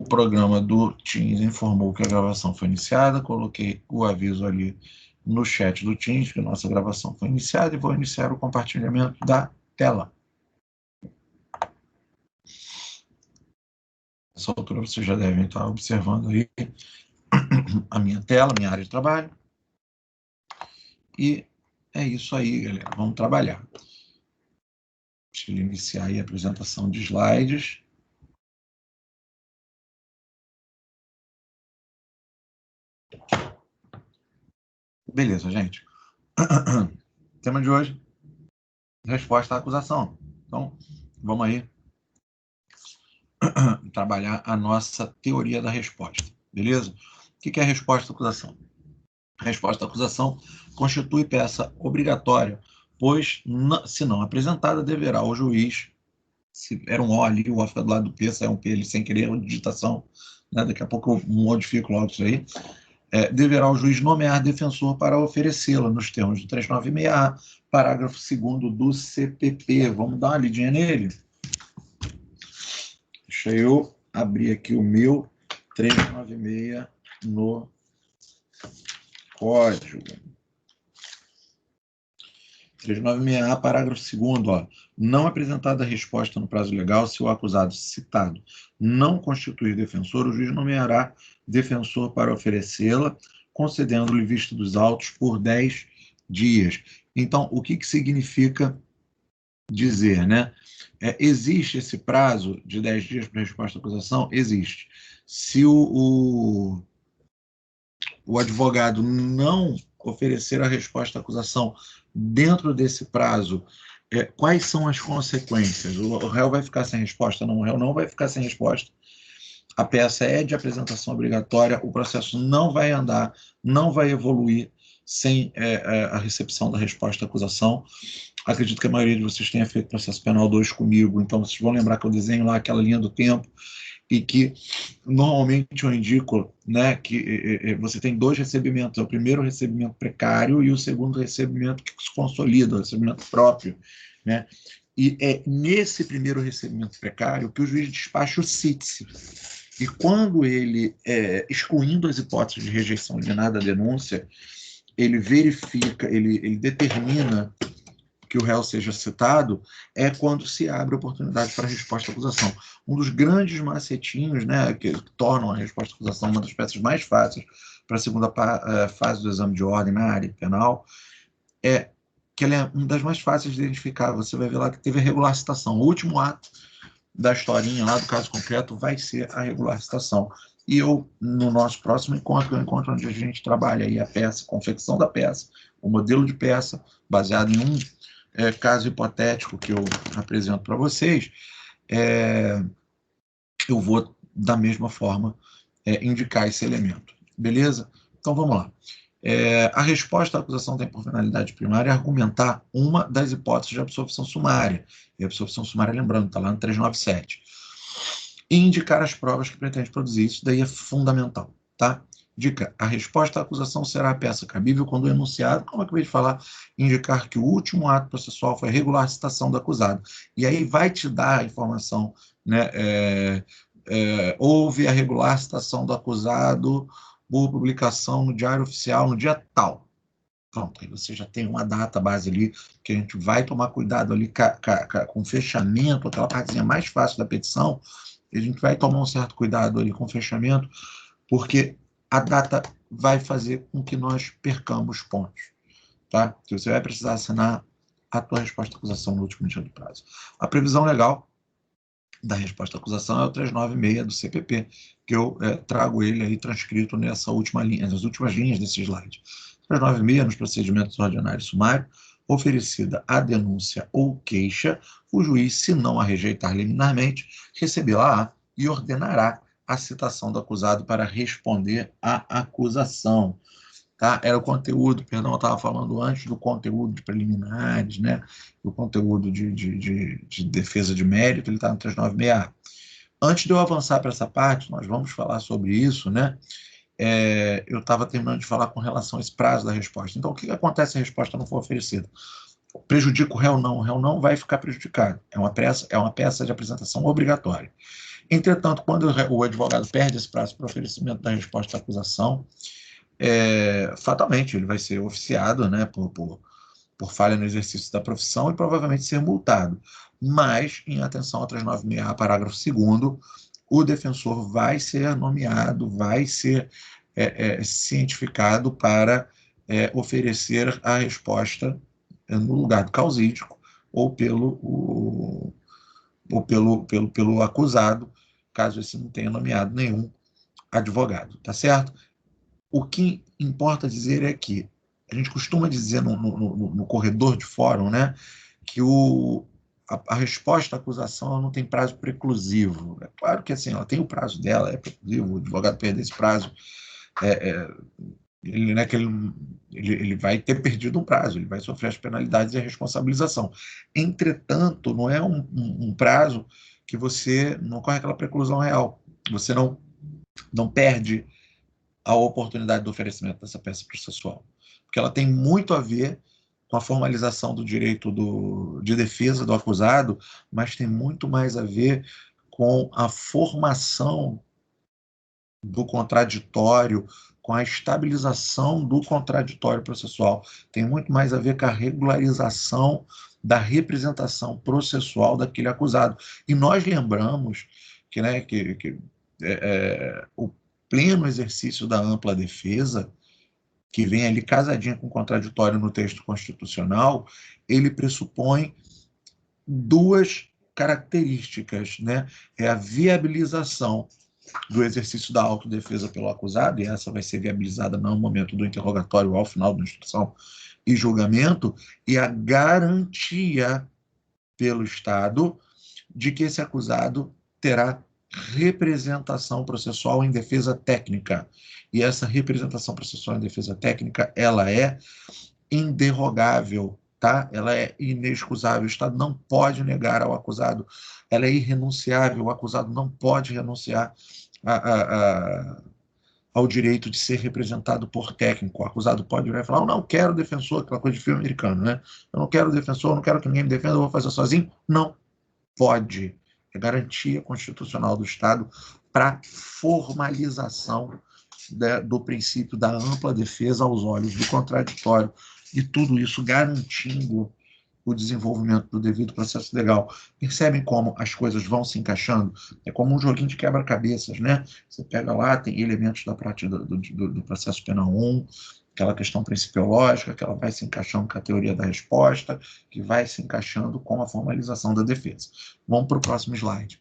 programa do Teams informou que a gravação foi iniciada, coloquei o aviso ali no chat do Teams que a nossa gravação foi iniciada e vou iniciar o compartilhamento da tela. Nessa altura vocês já devem estar observando aí a minha tela, minha área de trabalho. E é isso aí, galera. Vamos trabalhar. Deixa eu iniciar aí a apresentação de slides. Beleza, gente. Tema de hoje, resposta à acusação. Então, vamos aí trabalhar a nossa teoria da resposta. Beleza? O que é a resposta à acusação? A resposta à acusação constitui peça obrigatória, pois, se não apresentada, deverá o juiz, se era um O ali, o O fica do lado do P, sai um P ali sem querer, uma digitação, né? Daqui a pouco eu modifico logo isso aí. Deverá o juiz nomear defensor para oferecê-la nos termos do 396A, parágrafo 2º do CPP. Vamos dar uma lidinha nele? Deixa eu abrir aqui o meu 396 no código. 396A, parágrafo 2º, não apresentada a resposta no prazo legal, se o acusado citado não constituir defensor, o juiz nomeará defensor para oferecê-la, concedendo-lhe vista dos autos por 10 dias. Então, o que significa dizer, né? Existe esse prazo de 10 dias para resposta à acusação? Existe. Se o advogado não oferecer a resposta à acusação dentro desse prazo, quais são as consequências? O réu vai ficar sem resposta? Não, o réu não vai ficar sem resposta. A peça é de apresentação obrigatória, o processo não vai andar, não vai evoluir sem a recepção da resposta à acusação. Acredito que a maioria de vocês tenha feito processo penal 2 comigo, então vocês vão lembrar que eu desenho lá aquela linha do tempo e que normalmente eu indico, né, que você tem 2 recebimentos, o primeiro recebimento precário e o segundo recebimento que se consolida, o recebimento próprio, né? E é nesse primeiro recebimento precário que o juiz despacha o cítice. E quando ele, excluindo as hipóteses de rejeição alienada à denúncia, ele verifica, ele determina que o réu seja citado, é quando se abre a oportunidade para a resposta à acusação. Um dos grandes macetinhos, né, que tornam a resposta à acusação uma das peças mais fáceis para a segunda fase do exame de ordem na área penal, é que ela é uma das mais fáceis de identificar. Você vai ver lá que teve a regular citação. O último ato da historinha lá do caso concreto vai ser a regular citação. E eu, no nosso próximo encontro, que é o encontro onde a gente trabalha aí a peça, a confecção da peça, o modelo de peça, baseado em um caso hipotético que eu apresento para vocês, eu vou, da mesma forma, indicar esse elemento. Beleza? Então, vamos lá. A resposta à acusação tem por finalidade primária argumentar uma das hipóteses de absolvição sumária. E a absolvição sumária, lembrando, está lá no 397. E indicar as provas que pretende produzir. Isso daí é fundamental, tá? Dica: a resposta à acusação será a peça cabível quando o enunciado, como eu acabei de falar, indicar que o último ato processual foi a regular citação do acusado. E aí vai te dar a informação, né? Houve a regular citação do acusado por publicação no Diário Oficial no dia tal. Pronto, aí você já tem uma data base ali, que a gente vai tomar cuidado ali com o fechamento, aquela partezinha mais fácil da petição, a gente vai tomar um certo cuidado ali com o fechamento, porque a data vai fazer com que nós percamos pontos, tá? Você vai precisar assinar a tua resposta à acusação no último dia do prazo. A previsão legal da resposta à acusação é o 396 do CPP, que eu trago ele aí transcrito nessa última linha, nas últimas linhas desse slide. 396, nos procedimentos ordinários sumário, oferecida a denúncia ou queixa, o juiz, se não a rejeitar liminarmente, receberá e ordenará a citação do acusado para responder à acusação. Tá? Era o conteúdo, perdão, eu estava falando antes do conteúdo de preliminares, né? O conteúdo de defesa de mérito, ele está no 396A. Antes de eu avançar para essa parte, nós vamos falar sobre isso, né? Eu estava terminando de falar com relação a esse prazo da resposta. Então, o que acontece se a resposta não for oferecida? Prejudica o réu não vai ficar prejudicado. É uma peça de apresentação obrigatória. Entretanto, quando o advogado perde esse prazo para oferecimento da resposta à acusação, fatalmente ele vai ser oficiado, né, por falha no exercício da profissão e provavelmente ser multado. Mas, em atenção ao 396A, parágrafo 2º, o defensor vai ser nomeado, vai ser cientificado para oferecer a resposta no lugar do causídico ou pelo acusado, caso esse não tenha nomeado nenhum advogado, tá certo? O que importa dizer é que a gente costuma dizer no corredor de fórum, né, que a resposta à acusação ela não tem prazo preclusivo. É claro que assim, ela tem o prazo dela, é preclusivo, o advogado perder esse prazo, ele vai ter perdido um prazo, ele vai sofrer as penalidades e a responsabilização. Entretanto, não é um prazo que você não corre aquela preclusão real. Você não perde a oportunidade do oferecimento dessa peça processual, porque ela tem muito a ver com a formalização do direito de defesa do acusado, mas tem muito mais a ver com a formação do contraditório, com a estabilização do contraditório processual. Tem muito mais a ver com a regularização da representação processual daquele acusado. E nós lembramos que, né, o pleno exercício da ampla defesa, que vem ali casadinha com o contraditório no texto constitucional, ele pressupõe duas características, né? É a viabilização do exercício da autodefesa pelo acusado, e essa vai ser viabilizada no momento do interrogatório, ao final da instrução e julgamento, e a garantia pelo Estado de que esse acusado terá representação processual em defesa técnica. E essa representação processual em defesa técnica, ela é inderrogável, tá? Ela é inexcusável. O Estado não pode negar ao acusado. Ela é irrenunciável. O acusado não pode renunciar ao direito de ser representado por técnico. O acusado pode virar e falar: eu não quero defensor, aquela coisa de filme americano, né? Eu não quero defensor, eu não quero que ninguém me defenda, eu vou fazer sozinho. Não pode. É garantia constitucional do Estado para formalização do princípio da ampla defesa aos olhos do contraditório, e tudo isso garantindo o desenvolvimento do devido processo legal. Percebem como as coisas vão se encaixando? É como um joguinho de quebra-cabeças, né? Você pega lá, tem elementos da prática do processo penal 1, aquela questão principiológica, que ela vai se encaixando com a teoria da resposta, que vai se encaixando com a formalização da defesa. Vamos para o próximo slide.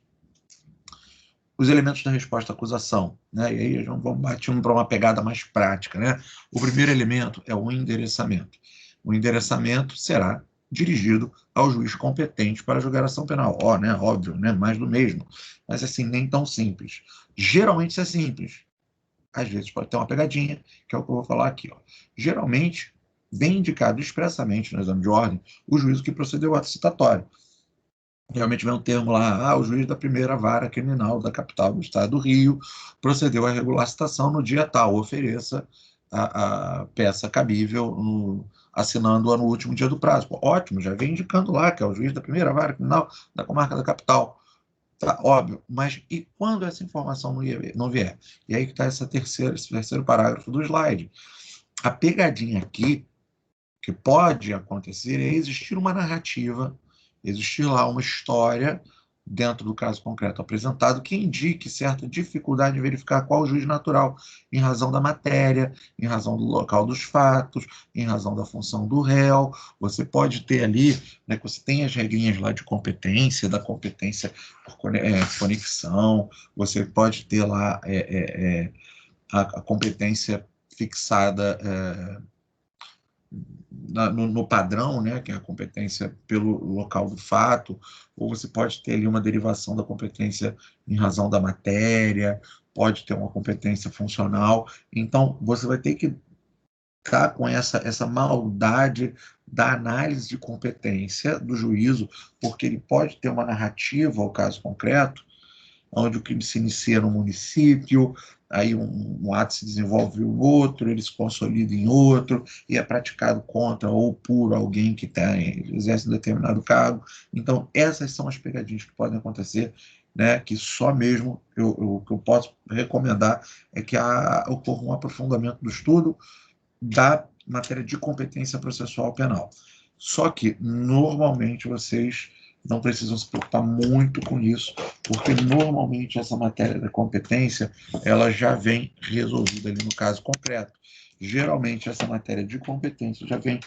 Os elementos da resposta à acusação, né? E aí vamos partir para uma pegada mais prática, né? O primeiro elemento é o endereçamento. O endereçamento será dirigido ao juiz competente para julgar a ação penal. Né? Óbvio, né? Mais do mesmo. Mas assim, nem tão simples. Geralmente isso é simples. Às vezes pode ter uma pegadinha, que é o que eu vou falar aqui. Geralmente, vem indicado expressamente no exame de ordem o juízo que procedeu ao ato citatório. Realmente vem um termo lá: o juiz da primeira vara criminal da capital do estado do Rio procedeu à regular citação no dia tal, ofereça a peça cabível assinando-a no último dia do prazo. Pô, ótimo, já vem indicando lá que é o juiz da primeira vara criminal da comarca da capital. Tá, óbvio, mas e quando essa informação não vier? E aí que está esse terceiro parágrafo do slide. A pegadinha aqui, que pode acontecer, é existir uma narrativa, existir lá uma história, dentro do caso concreto apresentado, que indique certa dificuldade em verificar qual o juiz natural, em razão da matéria, em razão do local dos fatos, em razão da função do réu. Você pode ter ali, né, que você tem as regrinhas lá de competência, da competência por conexão, você pode ter lá a competência fixada no padrão, né, que é a competência pelo local do fato, ou você pode ter ali uma derivação da competência em razão da matéria, pode ter uma competência funcional. Então, você vai ter que estar com essa maldade da análise de competência do juízo, porque ele pode ter uma narrativa ao caso concreto, onde o crime se inicia no município, aí um ato se desenvolve em outro, ele se consolida em outro, e é praticado contra ou por alguém que exerce um determinado cargo. Então, essas são as pegadinhas que podem acontecer né, que só mesmo o que eu posso recomendar é que ocorra um aprofundamento do estudo da matéria de competência processual penal. Só que, normalmente, vocês não precisam se preocupar muito com isso, porque, normalmente, essa matéria da competência, ela já vem resolvida ali no caso concreto. Geralmente, essa matéria de competência já vem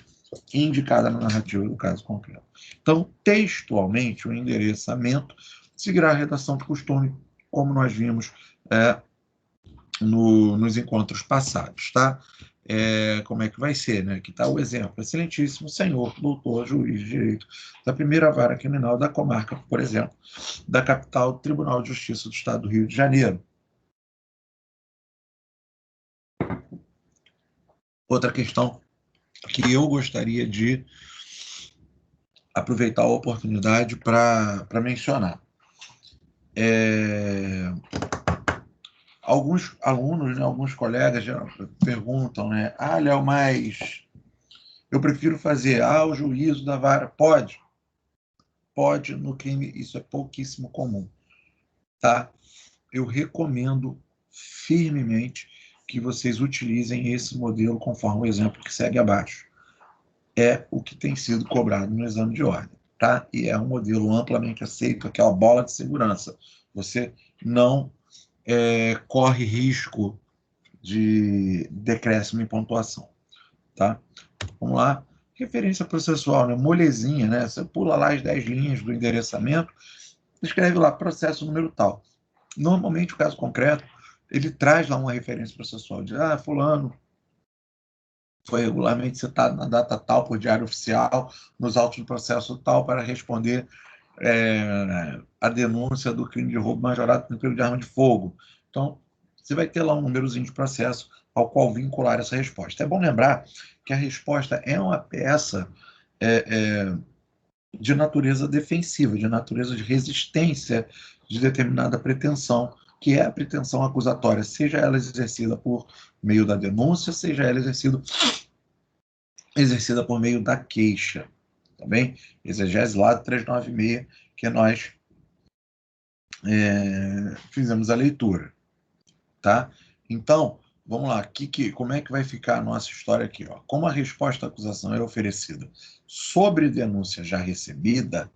indicada na narrativa do caso concreto. Então, textualmente, o endereçamento seguirá a redação de costume, como nós vimos nos encontros passados, tá? Como é que vai ser, né? Aqui está o exemplo. Excelentíssimo senhor, doutor, juiz de direito da primeira vara criminal da comarca, por exemplo, da capital Tribunal de Justiça do Estado do Rio de Janeiro. Outra questão que eu gostaria de aproveitar a oportunidade para mencionar. Alguns alunos, né, alguns colegas já perguntam, né? Léo, mas eu prefiro fazer o juízo da vara. Pode? Pode, no crime isso é pouquíssimo comum, tá? Eu recomendo firmemente que vocês utilizem esse modelo conforme o exemplo que segue abaixo. É o que tem sido cobrado no exame de ordem, tá? E é um modelo amplamente aceito, aquela bola de segurança. Você não corre risco de decréscimo em pontuação, tá? Vamos lá. Referência processual, né? Molezinha, né? Você pula lá as 10 linhas do endereçamento, escreve lá processo número tal. Normalmente, o caso concreto, ele traz lá uma referência processual de fulano foi regularmente citado na data tal por diário oficial, nos autos do processo tal, para responder a denúncia do crime de roubo majorado com emprego de arma de fogo. Então, você vai ter lá um númerozinho de processo ao qual vincular essa resposta. É bom lembrar que a resposta é uma peça de natureza defensiva, de natureza de resistência de determinada pretensão, que é a pretensão acusatória, seja ela exercida por meio da denúncia, seja ela exercida por meio da queixa. Tá bem? Exegese lá do 396, que nós fizemos a leitura. Tá? Então, vamos lá. Como é que vai ficar a nossa história aqui? Ó? Como a resposta à acusação é oferecida sobre denúncia já recebida,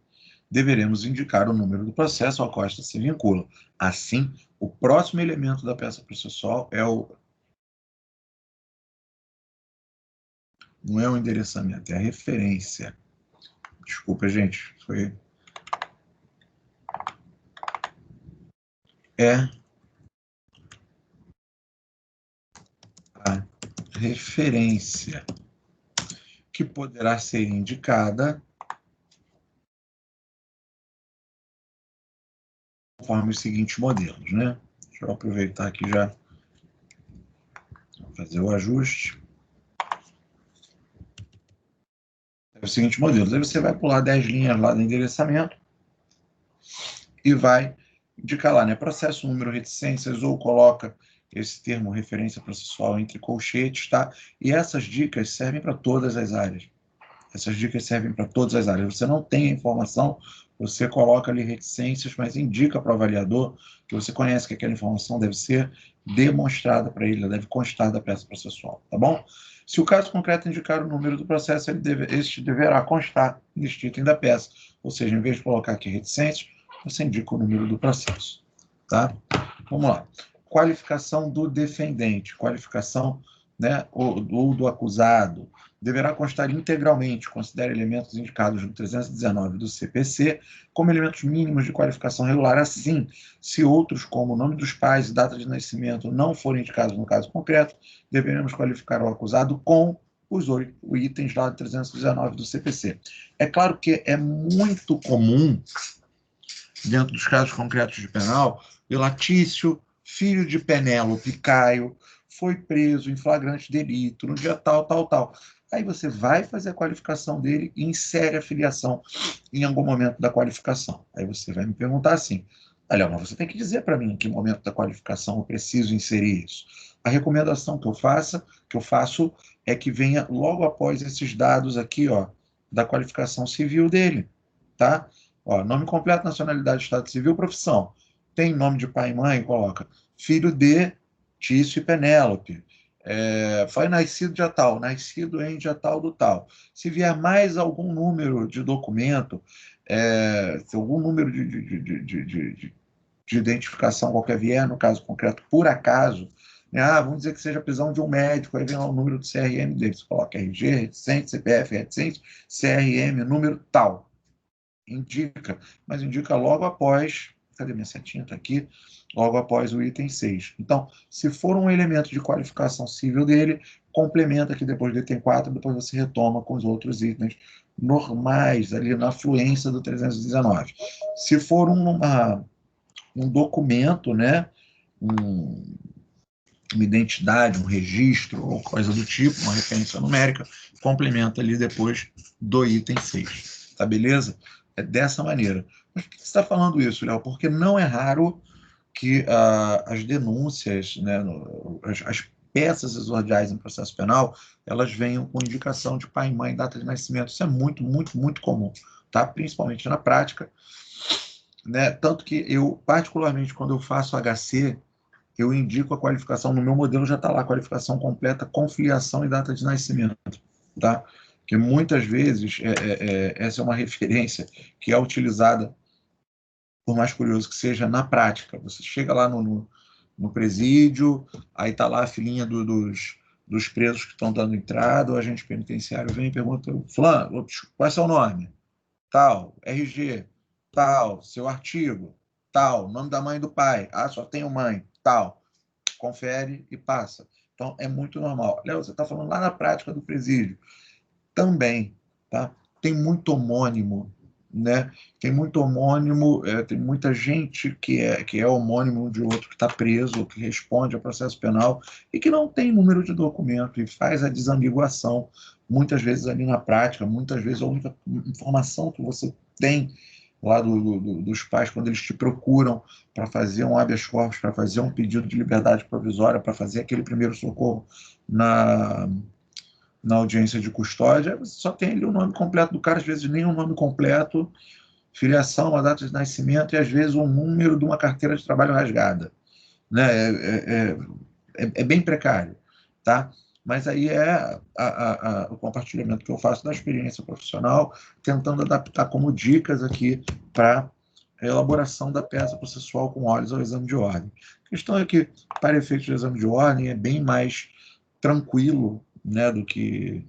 deveremos indicar o número do processo ao qual esta se vincula. Assim, o próximo elemento da peça processual não é o endereçamento, é a referência. Desculpa, gente. É a referência que poderá ser indicada conforme os seguintes modelos, né? Deixa eu aproveitar aqui já fazer o ajuste. É o seguinte modelo. Aí você vai pular 10 linhas lá do endereçamento e vai indicar lá, né? Processo, número, reticências, ou coloca esse termo referência processual entre colchetes, tá? E essas dicas servem para todas as áreas. Essas dicas servem para todas as áreas. Você não tem a informação, você coloca ali reticências, mas indica para o avaliador que você conhece que aquela informação deve ser demonstrada para ele, deve constar da peça processual, tá bom? Se o caso concreto indicar o número do processo, este deverá constar neste item da peça. Ou seja, em vez de colocar aqui reticências, você indica o número do processo, tá? Vamos lá. Qualificação do defendente, qualificação, né, ou do acusado, deverá constar integralmente, considera elementos indicados no 319 do CPC como elementos mínimos de qualificação regular. Assim, se outros, como o nome dos pais e data de nascimento, não forem indicados no caso concreto, deveremos qualificar o acusado com os 8 itens lá do 319 do CPC. É claro que é muito comum, dentro dos casos concretos de penal, Latício, filho de Penélope Caio, foi preso em flagrante delito no dia tal, tal, tal. Aí você vai fazer a qualificação dele e insere a filiação em algum momento da qualificação. Aí você vai me perguntar assim, olha, mas você tem que dizer para mim em que momento da qualificação eu preciso inserir isso. A recomendação que eu faço é que venha logo após esses dados aqui, ó, da qualificação civil dele, tá? Ó, nome completo, nacionalidade, estado civil, profissão. tem nome de pai e mãe, coloca filho de Tício e Penélope. Foi nascido dia tal, nascido em dia tal do tal. Se vier mais algum número de documento, se algum número de identificação qualquer vier, no caso concreto, por acaso, né, vamos dizer que seja a prisão de um médico, aí vem lá o número do CRM dele, você coloca RG, reticente, CPF, reticente, CRM, número tal. Indica, mas indica logo após, cadê minha setinha? Está aqui, logo após o item 6. Então, se for um elemento de qualificação civil dele, complementa aqui depois do item 4, depois você retoma com os outros itens normais, ali na fluência do 319. Se for um documento, né, uma identidade, um registro ou coisa do tipo, uma referência numérica, complementa ali depois do item 6. Tá beleza? É dessa maneira. Mas por que você está falando isso, Léo? Porque não é raro que as denúncias, né, as peças exordiais em processo penal, elas venham com indicação de pai e mãe, data de nascimento. Isso é muito, muito, muito comum, tá? Principalmente na prática, né? Tanto que eu, particularmente, quando eu faço HC, eu indico a qualificação, no meu modelo já está lá, qualificação completa, com filiação e data de nascimento, tá? Porque muitas vezes essa é uma referência que é utilizada, por mais curioso que seja, na prática. Você chega lá no presídio, aí está lá a filhinha dos presos que estão dando entrada, o agente penitenciário vem e pergunta, fulano, qual é seu nome? Tal, RG, tal, seu artigo, tal, nome da mãe e do pai, só tenho mãe, tal. Confere e passa. Então, é muito normal. Léo, você está falando lá na prática do presídio. Também, tá? Tem muito homônimo, né? Tem muito homônimo, tem muita gente que é homônimo de outro que está preso, que responde ao processo penal e que não tem número de documento e faz a desambiguação, muitas vezes ali na prática, muitas vezes a única informação que você tem lá dos pais, quando eles te procuram para fazer um habeas corpus, para fazer um pedido de liberdade provisória, para fazer aquele primeiro socorro na audiência de custódia, você só tem ali o nome completo do cara, às vezes nem o nome completo, filiação, a data de nascimento e às vezes um número de uma carteira de trabalho rasgada. Né? É bem precário, tá? Mas aí o compartilhamento que eu faço da experiência profissional, tentando adaptar como dicas aqui para a elaboração da peça processual com olhos ao exame de ordem. A questão é que, para efeitos de exame de ordem, é bem mais tranquilo, né, do que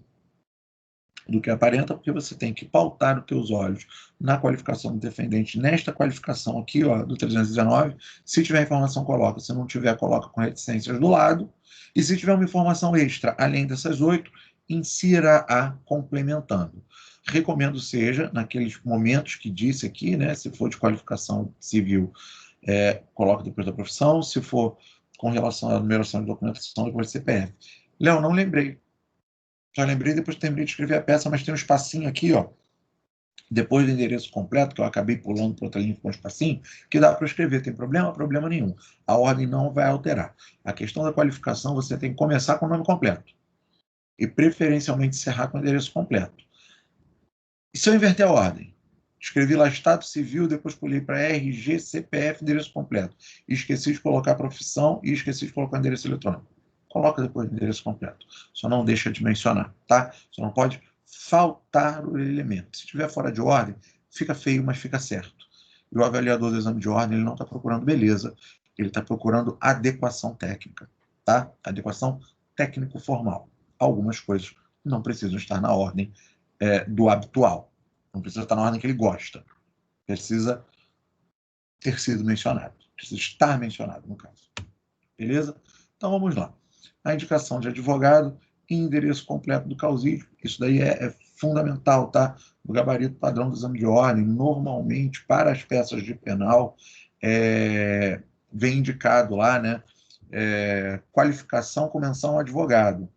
aparenta, porque você tem que pautar os teus olhos na qualificação do defendente, nesta qualificação aqui, ó, do 319. Se tiver informação, coloca. Se não tiver, coloca com reticências do lado. E se tiver uma informação extra, além dessas 8, insira-a complementando. Recomendo seja, naqueles momentos que disse aqui, né, se for de qualificação civil, coloca depois da profissão. Se for com relação à numeração de documentação, depois do CPF. Léo, não lembrei. Já lembrei, depois terminei de escrever a peça, mas tem um espacinho aqui, ó, depois do endereço completo, que eu acabei pulando para outra linha com um espacinho, que dá para escrever. Tem problema? Problema nenhum. A ordem não vai alterar. A questão da qualificação, você tem que começar com o nome completo. E preferencialmente encerrar com o endereço completo. E se eu inverter a ordem? Escrevi lá Estado Civil, depois pulei para RG, CPF, endereço completo. E esqueci de colocar a profissão e esqueci de colocar o endereço eletrônico. Coloca depois o endereço completo. Só não deixa de mencionar, tá? Só não pode faltar o elemento. Se estiver fora de ordem, fica feio, mas fica certo. E o avaliador do exame de ordem, ele não está procurando beleza, ele está procurando adequação técnica, tá? Adequação técnico-formal. Algumas coisas não precisam estar na ordem do habitual. Não precisa estar na ordem que ele gosta. Precisa ter sido mencionado. Precisa estar mencionado, no caso. Beleza? Então, vamos lá. A indicação de advogado e endereço completo do causídio. Isso daí é fundamental, tá? No gabarito padrão do exame de ordem, normalmente, para as peças de penal, vem indicado lá, né? Qualificação com menção ao advogado.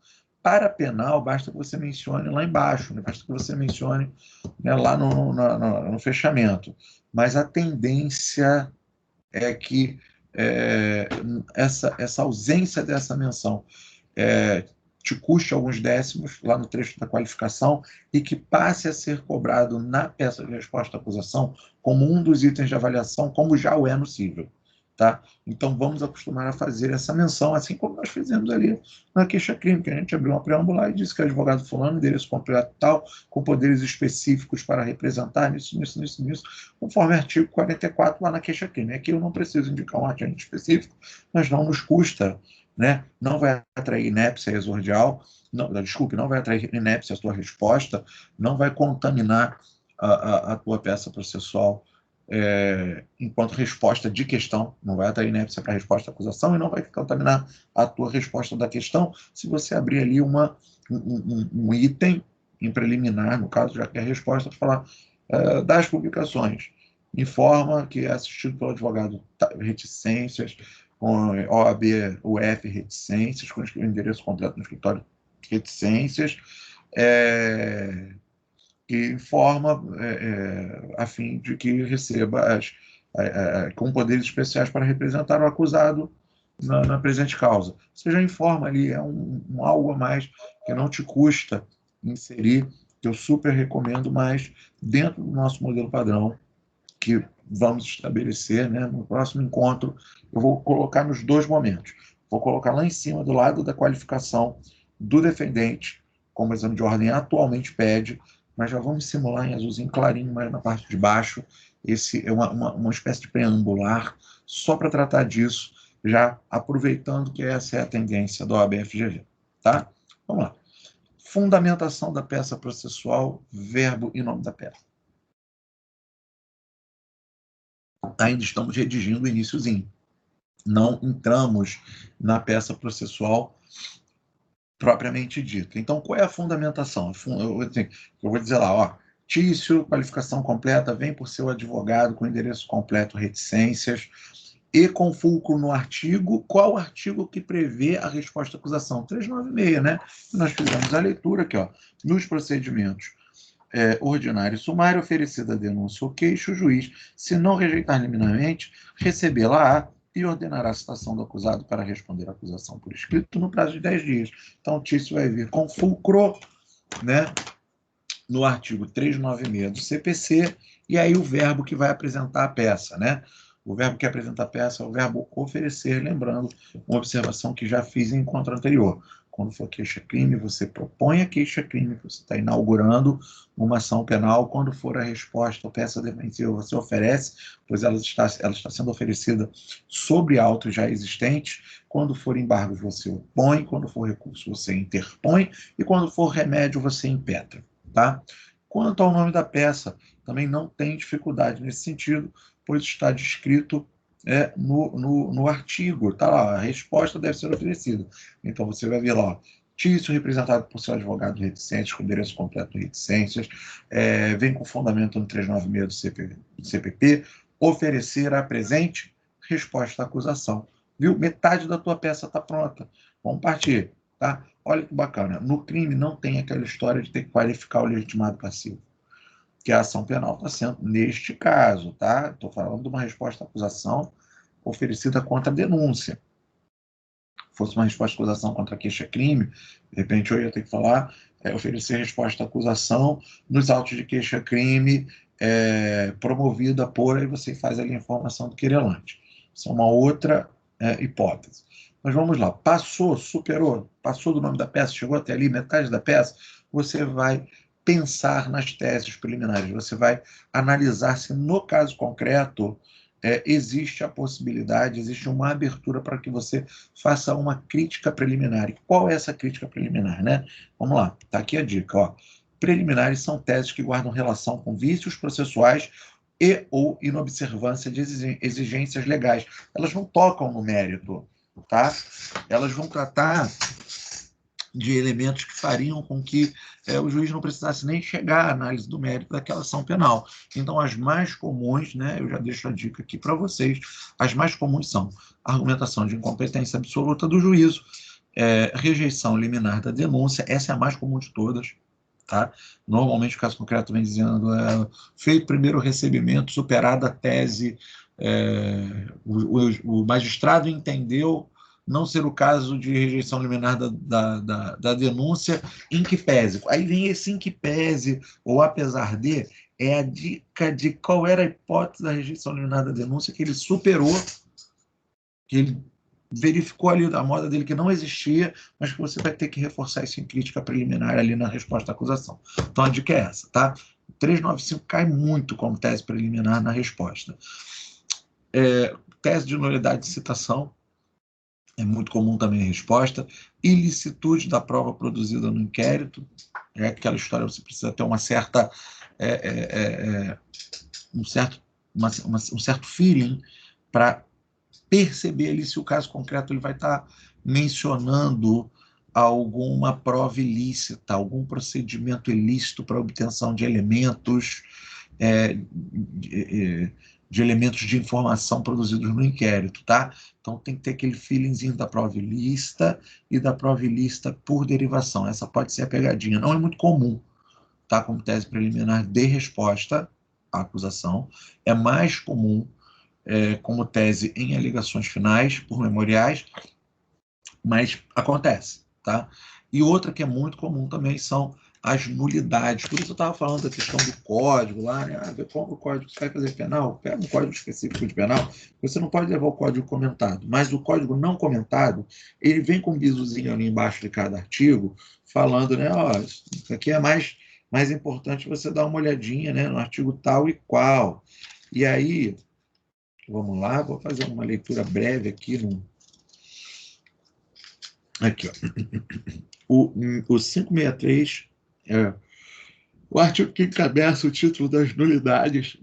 Para penal, basta que você mencione lá embaixo, né? Basta que você mencione, né, lá no fechamento. Mas a tendência é que essa ausência dessa menção te custe alguns décimos lá no trecho da qualificação e que passe a ser cobrado na peça de resposta à acusação como um dos itens de avaliação, como já o é no cível. Tá? Então, vamos acostumar a fazer essa menção, assim como nós fizemos ali na queixa-crime, que a gente abriu uma preâmbula e disse que o advogado fulano, endereço completo tal, com poderes específicos para representar nisso, conforme artigo 44 lá na queixa-crime. Aqui eu não preciso indicar um artigo específico, mas não nos custa, né? Não vai atrair inépcia exordial, não, desculpe, não vai atrair inépcia a tua resposta, não vai contaminar a tua peça processual enquanto resposta de questão, não vai atrair inépcia para a resposta da acusação e não vai contaminar a tua resposta da questão se você abrir ali um item em preliminar, no caso, já que é a resposta, para falar das publicações. Informa que é assistido pelo advogado reticências, com OAB, UF reticências, com o endereço completo no escritório reticências, que informa a fim de que receba com poderes especiais para representar o acusado na presente causa. Você já informa ali, é algo a mais que não te custa inserir, que eu super recomendo, mas dentro do nosso modelo padrão, que vamos estabelecer, né, no próximo encontro, eu vou colocar nos dois momentos. Vou colocar lá em cima, do lado da qualificação do defendente, como o exame de ordem atualmente pede, mas já vamos simular em azulzinho clarinho, mais na parte de baixo. Esse é uma espécie de preambular, só para tratar disso, já aproveitando que essa é a tendência do OAB-FGV. Tá? Vamos lá. Fundamentação da peça processual, verbo e nome da peça. Ainda estamos redigindo o iniciozinho. Não entramos na peça processual propriamente dita. Então, qual é a fundamentação? Eu vou dizer lá, ó, Tício, qualificação completa, vem por seu advogado com endereço completo, reticências, e com fulcro no artigo, qual artigo que prevê a resposta à acusação? 396, né? Nós fizemos a leitura aqui, ó, nos procedimentos ordinário e sumário, oferecida a denúncia ou queixo, o juiz, se não rejeitar liminarmente, recebê-la-á e ordenará a citação do acusado para responder à acusação por escrito no prazo de 10 dias. Então, o Tício vai vir com fulcro, né, no artigo 396 do CPC, e aí o verbo que vai apresentar a peça, né? O verbo que apresenta a peça é o verbo oferecer, lembrando uma observação que já fiz em encontro anterior. Quando for queixa-crime, você propõe a queixa-crime, que você está inaugurando uma ação penal. Quando for a resposta, a peça defensiva, você oferece, pois ela está sendo oferecida sobre autos já existentes. Quando for embargos, você opõe. Quando for recurso, você interpõe. E quando for remédio, você impetra. Tá? Quanto ao nome da peça, também não tem dificuldade nesse sentido, pois está descrito no artigo, tá lá, a resposta deve ser oferecida. Então você vai ver lá, Tício, representado por seu advogado reticente, com endereço completo de reticências, vem com fundamento no 396 do CPP, oferecer a presente resposta à acusação. Viu? Metade da tua peça está pronta. Vamos partir. Tá? Olha que bacana. No crime não tem aquela história de ter que qualificar o legitimado passivo, que a ação penal está sendo, neste caso, tá? Estou falando de uma resposta à acusação oferecida contra a denúncia. Fosse uma resposta à acusação contra a queixa-crime, de repente eu ia ter que falar, oferecer resposta à acusação nos autos de queixa-crime promovida por, aí você faz ali a informação do querelante. Isso é uma outra hipótese. Mas vamos lá, superou, passou do nome da peça, chegou até ali, metade da peça, você vai pensar nas teses preliminares, você vai analisar se no caso concreto existe a possibilidade, existe uma abertura para que você faça uma crítica preliminar. E qual é essa crítica preliminar, né? Vamos lá, está aqui a dica, ó. Preliminares são teses que guardam relação com vícios processuais e ou inobservância de exigências legais. Elas não tocam no mérito, tá? Elas vão tratar de elementos que fariam com que o juiz não precisasse nem chegar à análise do mérito daquela ação penal. Então, as mais comuns, né, eu já deixo a dica aqui para vocês, as mais comuns são argumentação de incompetência absoluta do juízo, rejeição liminar da denúncia, essa é a mais comum de todas. Tá? Normalmente o caso concreto vem dizendo feito primeiro recebimento, superada a tese, o magistrado entendeu não ser o caso de rejeição liminar da denúncia, em que pese. Aí vem esse em que pese, ou apesar de, é a dica de qual era a hipótese da rejeição liminar da denúncia que ele superou que ele verificou ali da moda dele que não existia, mas que você vai ter que reforçar isso em crítica preliminar ali na resposta à acusação. Então a dica é essa, tá? 395 cai muito como tese preliminar na resposta. Tese de nulidade de citação, é muito comum também a resposta. Ilicitude da prova produzida no inquérito, é aquela história, você precisa ter uma certa, um certo feeling para perceber ali se o caso concreto ele vai estar mencionando alguma prova ilícita, algum procedimento ilícito para obtenção de elementos, de elementos de informação produzidos no inquérito, tá? Então tem que ter aquele feelingzinho da prova ilícita e da prova ilícita por derivação. Essa pode ser a pegadinha. Não é muito comum, tá? Como tese preliminar de resposta à acusação. É mais comum como tese em alegações finais por memoriais, mas acontece, tá? E outra que é muito comum também são as nulidades. Por isso eu estava falando da questão do código lá, né? Como o código você vai fazer penal, pega um código específico de penal, você não pode levar o código comentado, mas o código não comentado, ele vem com um bizuzinho ali embaixo de cada artigo, falando, né? Ó, isso aqui é mais importante você dar uma olhadinha, né, no artigo tal e qual. E aí, vamos lá, vou fazer uma leitura breve aqui. Aqui, ó. O 563 o artigo que encabeça o título das nulidades,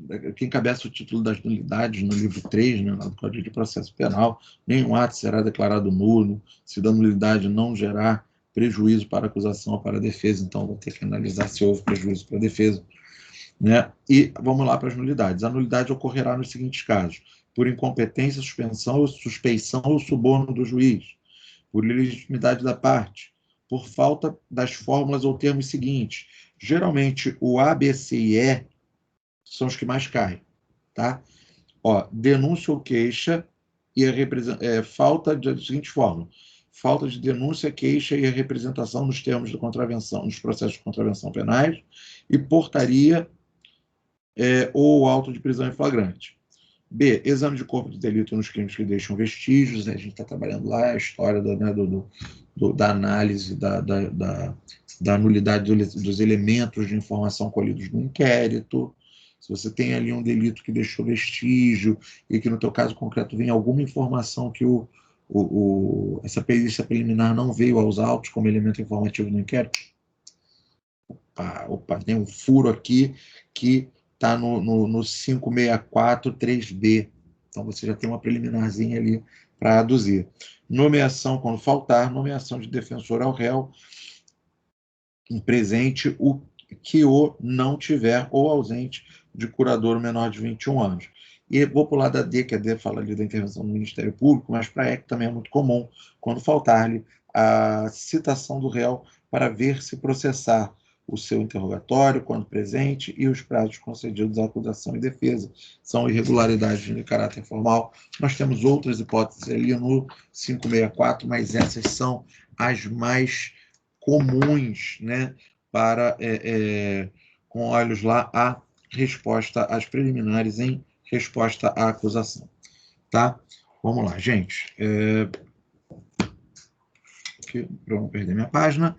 no livro 3, né, do Código de Processo Penal, nenhum ato será declarado nulo se da nulidade não gerar prejuízo para a acusação ou para a defesa. Então, vou ter que analisar se houve prejuízo para a defesa. Né? E vamos lá para as nulidades. A nulidade ocorrerá nos seguintes casos: por incompetência, suspeição ou suborno do juiz, por ilegitimidade da parte, por falta das fórmulas ou termos seguintes. Geralmente, o A, B, C e E são os que mais caem. Tá? Ó, denúncia ou queixa e a falta da seguinte fórmula: falta de denúncia, queixa e a representação nos termos de contravenção, nos processos de contravenção penais, e portaria ou auto de prisão em flagrante. B, exame de corpo de delito nos crimes que deixam vestígios, né? A gente está trabalhando lá a história da análise da nulidade dos elementos de informação colhidos no inquérito. Se você tem ali um delito que deixou vestígio e que no teu caso concreto vem alguma informação que essa perícia preliminar não veio aos autos como elemento informativo no inquérito, opa, tem um furo aqui que está no 564 3B. Então, você já tem uma preliminarzinha ali para aduzir. Nomeação, quando faltar, nomeação de defensor ao réu em presente, o que o não tiver, ou ausente de curador menor de 21 anos. E vou pular da D, que a D fala ali da intervenção do Ministério Público, mas para E, que também é muito comum, quando faltar-lhe a citação do réu para ver se processar o seu interrogatório, quando presente, e os prazos concedidos à acusação e defesa. São irregularidades de caráter formal. Nós temos outras hipóteses ali no 564, mas essas são as mais comuns, né, para, com olhos lá, a resposta às preliminares em resposta à acusação. Tá? Vamos lá, gente. Aqui, para não perder minha página.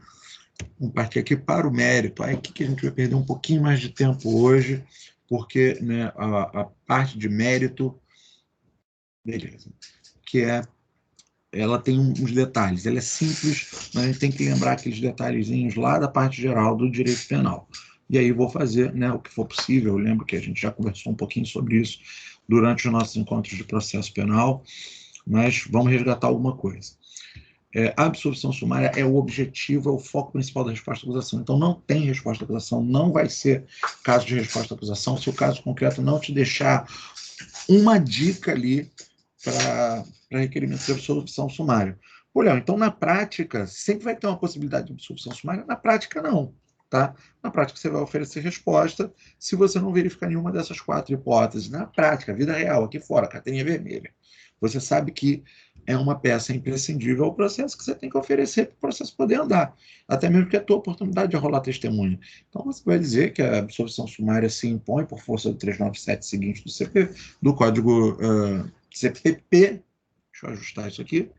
Vamos partir aqui para o mérito. Aí aqui que a gente vai perder um pouquinho mais de tempo hoje, porque, né, a parte de mérito, beleza, que ela tem uns detalhes. Ela é simples, mas a gente tem que lembrar aqueles detalhezinhos lá da parte geral do direito penal. E aí vou fazer, né, o que for possível. Eu lembro que a gente já conversou um pouquinho sobre isso durante os nossos encontros de processo penal, mas vamos resgatar alguma coisa. A absolvição sumária é o objetivo, é o foco principal da resposta à acusação. Então, não tem resposta à acusação, não vai ser caso de resposta à acusação se o caso concreto não te deixar uma dica ali para requerimento de absolvição sumária. Olha, então, na prática, sempre vai ter uma possibilidade de absolvição sumária? Na prática, não. Tá? Na prática, você vai oferecer resposta se você não verificar nenhuma dessas 4 hipóteses. Na prática, vida real, aqui fora, carteirinha vermelha. Você sabe que é uma peça imprescindível ao processo que você tem que oferecer para o processo poder andar. Até mesmo que é a tua oportunidade de rolar testemunha. Então, você vai dizer que a absolvição sumária se impõe por força do 397 seguinte do Código CPP, Deixa eu ajustar isso aqui.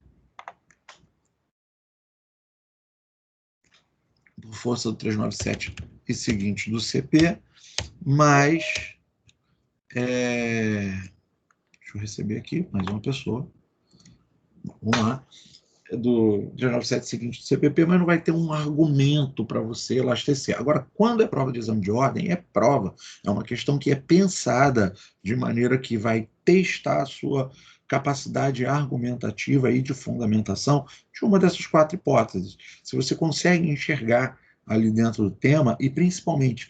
Por força do 397 e seguinte do CP, mais... deixa eu receber aqui mais uma pessoa. Vamos lá. Do 397 seguinte do CPP, mas não vai ter um argumento para você elastecer. Agora, quando é prova de exame de ordem, é prova. É uma questão que é pensada de maneira que vai testar a sua capacidade argumentativa e de fundamentação de uma dessas 4 hipóteses. Se você consegue enxergar ali dentro do tema e, principalmente,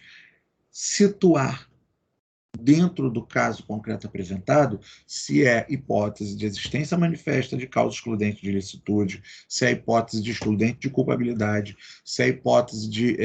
situar dentro do caso concreto apresentado, se é hipótese de existência manifesta de causa excludente de ilicitude, se é hipótese de excludente de culpabilidade, se é hipótese de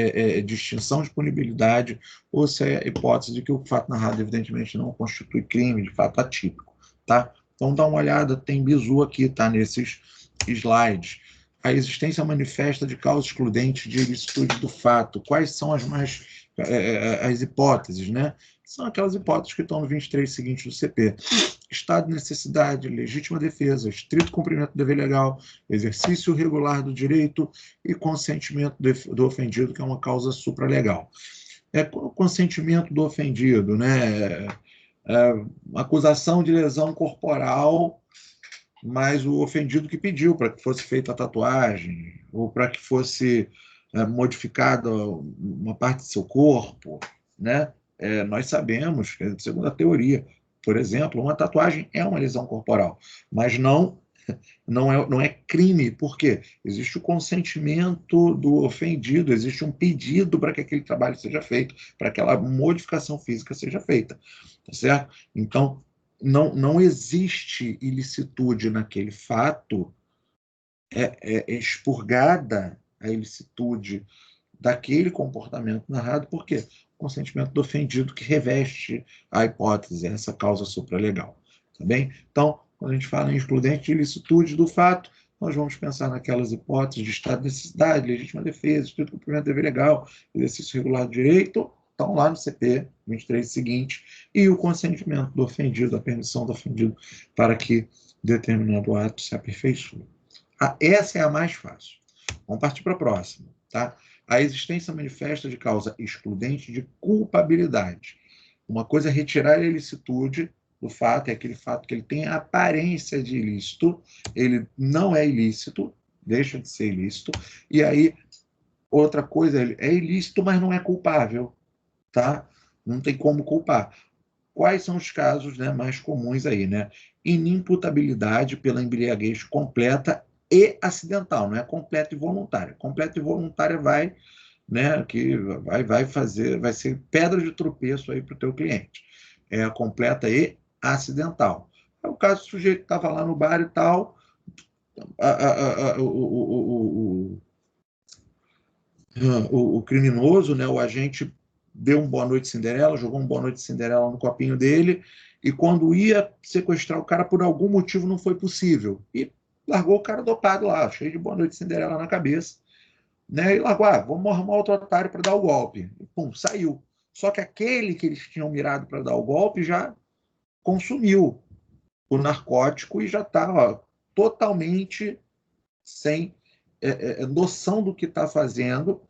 extinção de punibilidade, ou se é hipótese de que o fato narrado evidentemente não constitui crime, de fato atípico. Tá? Então dá uma olhada, tem bizu aqui, tá, nesses slides. A existência manifesta de causa excludente de ilicitude do fato. Quais são as hipóteses, né? São aquelas hipóteses que estão no 23 seguinte do CP. Estado de necessidade, legítima defesa, estrito cumprimento do dever legal, exercício regular do direito e consentimento do ofendido, que é uma causa supralegal. O consentimento do ofendido, né? Acusação de lesão corporal, mas o ofendido que pediu para que fosse feita a tatuagem, ou para que fosse modificada uma parte do seu corpo, né? Nós sabemos, segundo a teoria, por exemplo, uma tatuagem é uma lesão corporal, mas não é crime. Por quê? Existe o consentimento do ofendido, existe um pedido para que aquele trabalho seja feito, para que aquela modificação física seja feita, tá certo? Então, não existe ilicitude naquele fato, é expurgada a ilicitude daquele comportamento narrado, por quê? O consentimento do ofendido que reveste a hipótese, essa causa supralegal. Tá bem? Então, quando a gente fala em excludente de ilicitude do fato, nós vamos pensar naquelas hipóteses de estado de necessidade, legítima defesa, estrito cumprimento do dever legal, exercício regular do direito, estão lá no CP 23 seguinte, e o consentimento do ofendido, a permissão do ofendido para que determinado ato se aperfeiçoe. Essa é a mais fácil. Vamos partir para a próxima, tá? A existência manifesta de causa excludente de culpabilidade. Uma coisa é retirar a ilicitude do fato, é aquele fato que ele tem a aparência de ilícito, ele não é ilícito, deixa de ser ilícito, e aí, outra coisa, ele é ilícito, mas não é culpável, tá? Não tem como culpar. Quais são os casos, né, mais comuns aí, né? Inimputabilidade pela embriaguez completa e acidental, não é completa e voluntária. Completa e voluntária vai, né, que vai ser pedra de tropeço aí para o teu cliente. É a completa e acidental. É o caso do sujeito que estava lá no bar e tal, o criminoso, né, o agente deu um boa noite Cinderela, jogou um boa noite Cinderela no copinho dele, e quando ia sequestrar o cara, por algum motivo não foi possível. E largou o cara dopado lá, cheio de boa noite Cinderela na cabeça, né? E largou, vamos arrumar outro otário para dar o golpe. E, pum, saiu. Só que aquele que eles tinham mirado para dar o golpe já consumiu o narcótico e já estava totalmente sem noção do que está fazendo,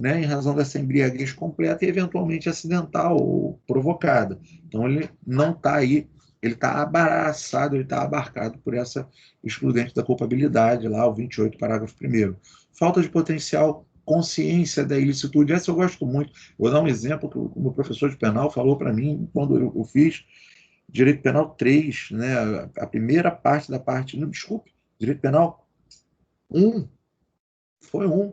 né, em razão dessa embriaguez completa e eventualmente acidental ou provocada. Então ele não está aí, ele está embaraçado, ele está abarcado por essa excludente da culpabilidade, lá o 28, parágrafo 1º. Falta de potencial consciência da ilicitude, essa eu gosto muito. Vou dar um exemplo que o meu professor de penal falou para mim quando eu fiz Direito Penal 3, né, a primeira parte da parte, não, desculpe, Direito Penal 1, foi 1.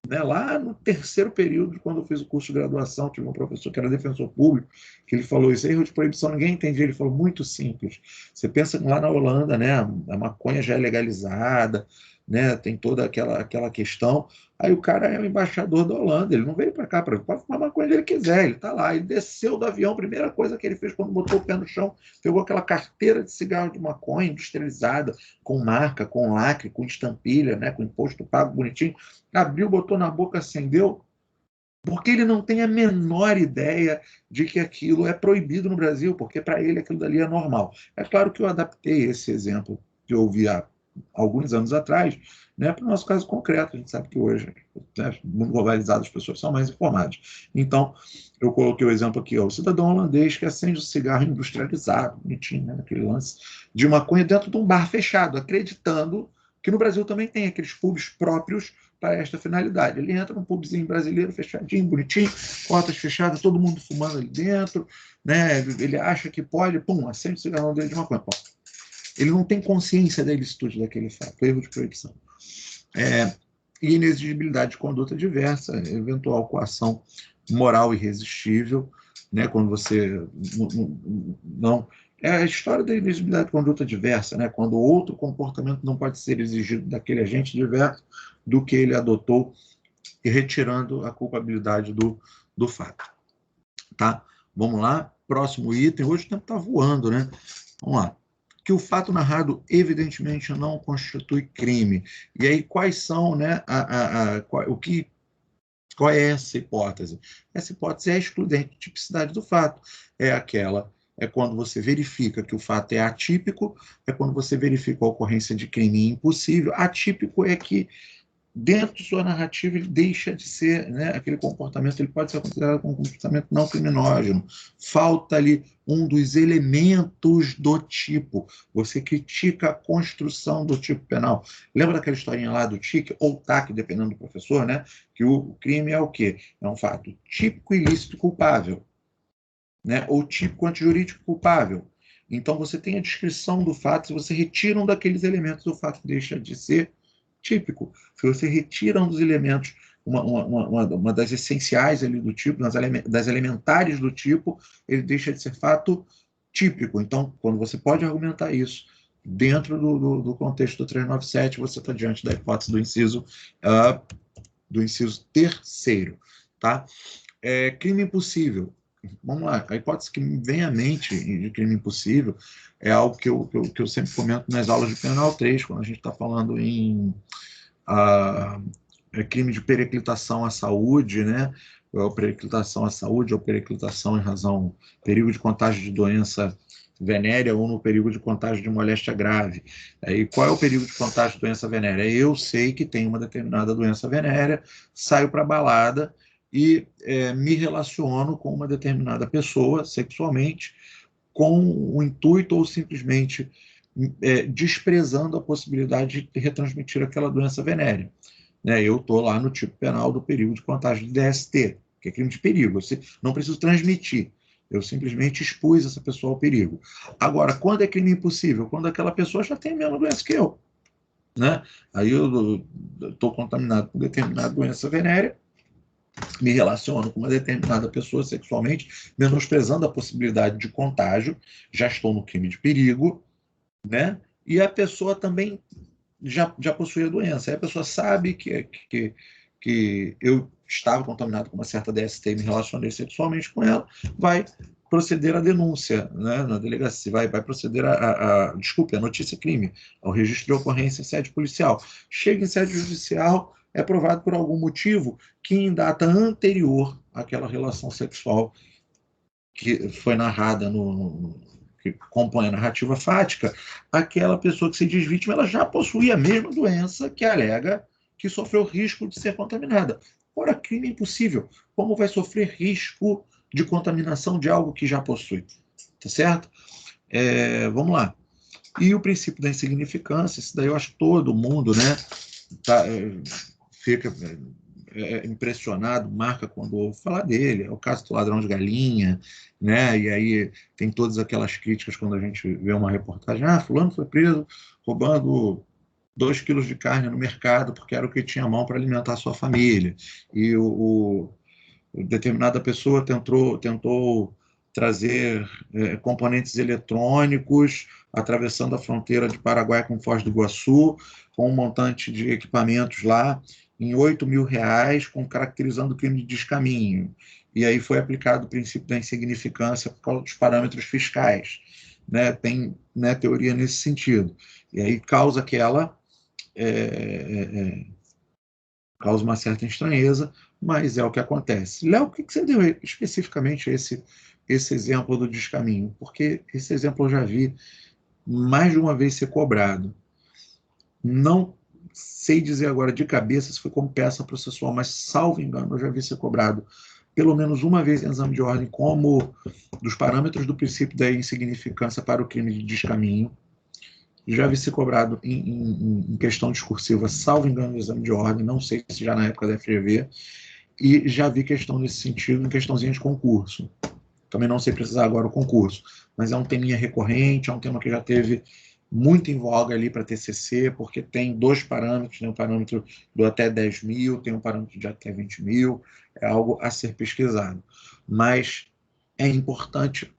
Né, lá no terceiro período, quando eu fiz o curso de graduação, tive um professor que era defensor público, que ele falou isso, erro de proibição, ninguém entendia, ele falou, muito simples. Você pensa que lá na Holanda, né, a maconha já é legalizada, né, tem toda aquela questão, aí o cara é o embaixador da Holanda, ele não veio para cá, pode fumar maconha onde ele quiser, ele está lá, ele desceu do avião, a primeira coisa que ele fez quando botou o pé no chão, pegou aquela carteira de cigarro de maconha industrializada, com marca, com lacre, com estampilha, né, com imposto pago bonitinho, abriu, botou na boca, acendeu, porque ele não tem a menor ideia de que aquilo é proibido no Brasil, porque para ele aquilo dali é normal. É claro que eu adaptei esse exemplo que eu ouvi há alguns anos atrás, né, para o nosso caso concreto. A gente sabe que hoje, né, mundo globalizado, as pessoas são mais informadas. Então, eu coloquei o exemplo aqui, ó, o cidadão holandês que acende um cigarro industrializado, bonitinho, né, aquele lance de maconha dentro de um bar fechado, acreditando que no Brasil também tem aqueles pubs próprios para esta finalidade. Ele entra num pubzinho brasileiro, fechadinho, bonitinho, portas fechadas, todo mundo fumando ali dentro, né? Ele acha que pode, pum, acende o cigarrão dele de maconha. Pô. Ele não tem consciência da ilicitude daquele fato, erro de proibição. E inexigibilidade de conduta diversa, eventual coação moral irresistível, né? Quando você não é a história da inexigibilidade de conduta diversa, né? Quando outro comportamento não pode ser exigido daquele agente diverso do que ele adotou, e retirando a culpabilidade do fato. Tá? Vamos lá, próximo item. Hoje o tempo está voando, né? Vamos lá. Que o fato narrado evidentemente não constitui crime. E aí, quais são, né, qual é essa hipótese? Essa hipótese é a excludente de tipicidade do fato. É quando você verifica que o fato é atípico, é quando você verifica a ocorrência de crime impossível. Atípico é que dentro de sua narrativa ele deixa de ser, né, aquele comportamento, ele pode ser considerado como um comportamento não criminógeno. Falta ali um dos elementos do tipo. Você critica a construção do tipo penal. Lembra daquela historinha lá do TIC, ou TAC, dependendo do professor, né? Que o crime é o quê? É um fato típico, ilícito, culpável, né? Ou típico, antijurídico, culpável. Então você tem a descrição do fato, se você retira um daqueles elementos, o fato deixa de ser típico. Se você retira um dos elementos, uma das essenciais ali do tipo, das elementares do tipo, ele deixa de ser fato típico. Então, quando você pode argumentar isso dentro do contexto do 397, você está diante da hipótese do inciso terceiro. Tá? Crime impossível. Vamos lá, a hipótese que me vem à mente de crime impossível é algo que eu sempre comento nas aulas de penal 3, quando a gente está falando em crime de pereclitação à saúde, né? Ou pereclitação à saúde, ou pereclitação em razão perigo de contágio de doença venérea ou no perigo de contágio de moléstia grave. E qual é o perigo de contágio de doença venérea? Eu sei que tem uma determinada doença venérea, saio para a balada e me relaciono com uma determinada pessoa sexualmente com o intuito ou simplesmente desprezando a possibilidade de retransmitir aquela doença venérea. Né? Eu estou lá no tipo penal do perigo de contágio de DST, que é crime de perigo. Eu não preciso transmitir. Eu simplesmente expus essa pessoa ao perigo. Agora, quando é crime impossível? Quando aquela pessoa já tem a mesma doença que eu. Né? Aí eu estou contaminado com determinada doença venérea, me relaciono com uma determinada pessoa sexualmente, menosprezando a possibilidade de contágio, já estou no crime de perigo, né? E a pessoa também já possui a doença. Aí a pessoa sabe que eu estava contaminado com uma certa DST e me relacionei sexualmente com ela, vai proceder à denúncia, né, na delegacia, vai proceder desculpe, a notícia crime, ao registro de ocorrência em sede policial. Chega em sede judicial, é provado por algum motivo que em data anterior àquela relação sexual que foi narrada que compõe a narrativa fática, aquela pessoa que se diz vítima, ela já possui a mesma doença que alega que sofreu risco de ser contaminada. Ora, crime impossível. Como vai sofrer risco de contaminação de algo que já possui? Tá certo? Vamos lá. E o princípio da insignificância, isso daí eu acho que todo mundo, né, fica impressionado, marca quando ouve falar dele. É o caso do ladrão de galinha, né? E aí tem todas aquelas críticas quando a gente vê uma reportagem: fulano foi preso roubando 2 quilos de carne no mercado porque era o que tinha à mão para alimentar a sua família. E determinada pessoa tentou trazer componentes eletrônicos atravessando a fronteira de Paraguai com Foz do Iguaçu, com um montante de equipamentos lá em R$ 8.000, caracterizando o crime de descaminho. E aí foi aplicado o princípio da insignificância por causa dos parâmetros fiscais. Né? Tem, né, teoria nesse sentido. E aí causa causa uma certa estranheza, mas é o que acontece. Léo, por que você deu especificamente esse exemplo do descaminho? Porque esse exemplo eu já vi mais de uma vez ser cobrado. Não sei dizer agora de cabeça se foi como peça processual, mas, salvo engano, eu já vi ser cobrado pelo menos uma vez em exame de ordem, como dos parâmetros do princípio da insignificância para o crime de descaminho. Já vi ser cobrado em questão discursiva, salvo engano, no exame de ordem, não sei se já na época da FGV, e já vi questão nesse sentido em questãozinha de concurso. Também não sei precisar agora o concurso, mas é um teminha recorrente, é um tema que já teve muito em voga ali para TCC, porque tem dois parâmetros, tem um parâmetro do até 10 mil, tem um parâmetro de até 20 mil, é algo a ser pesquisado. Mas é importante,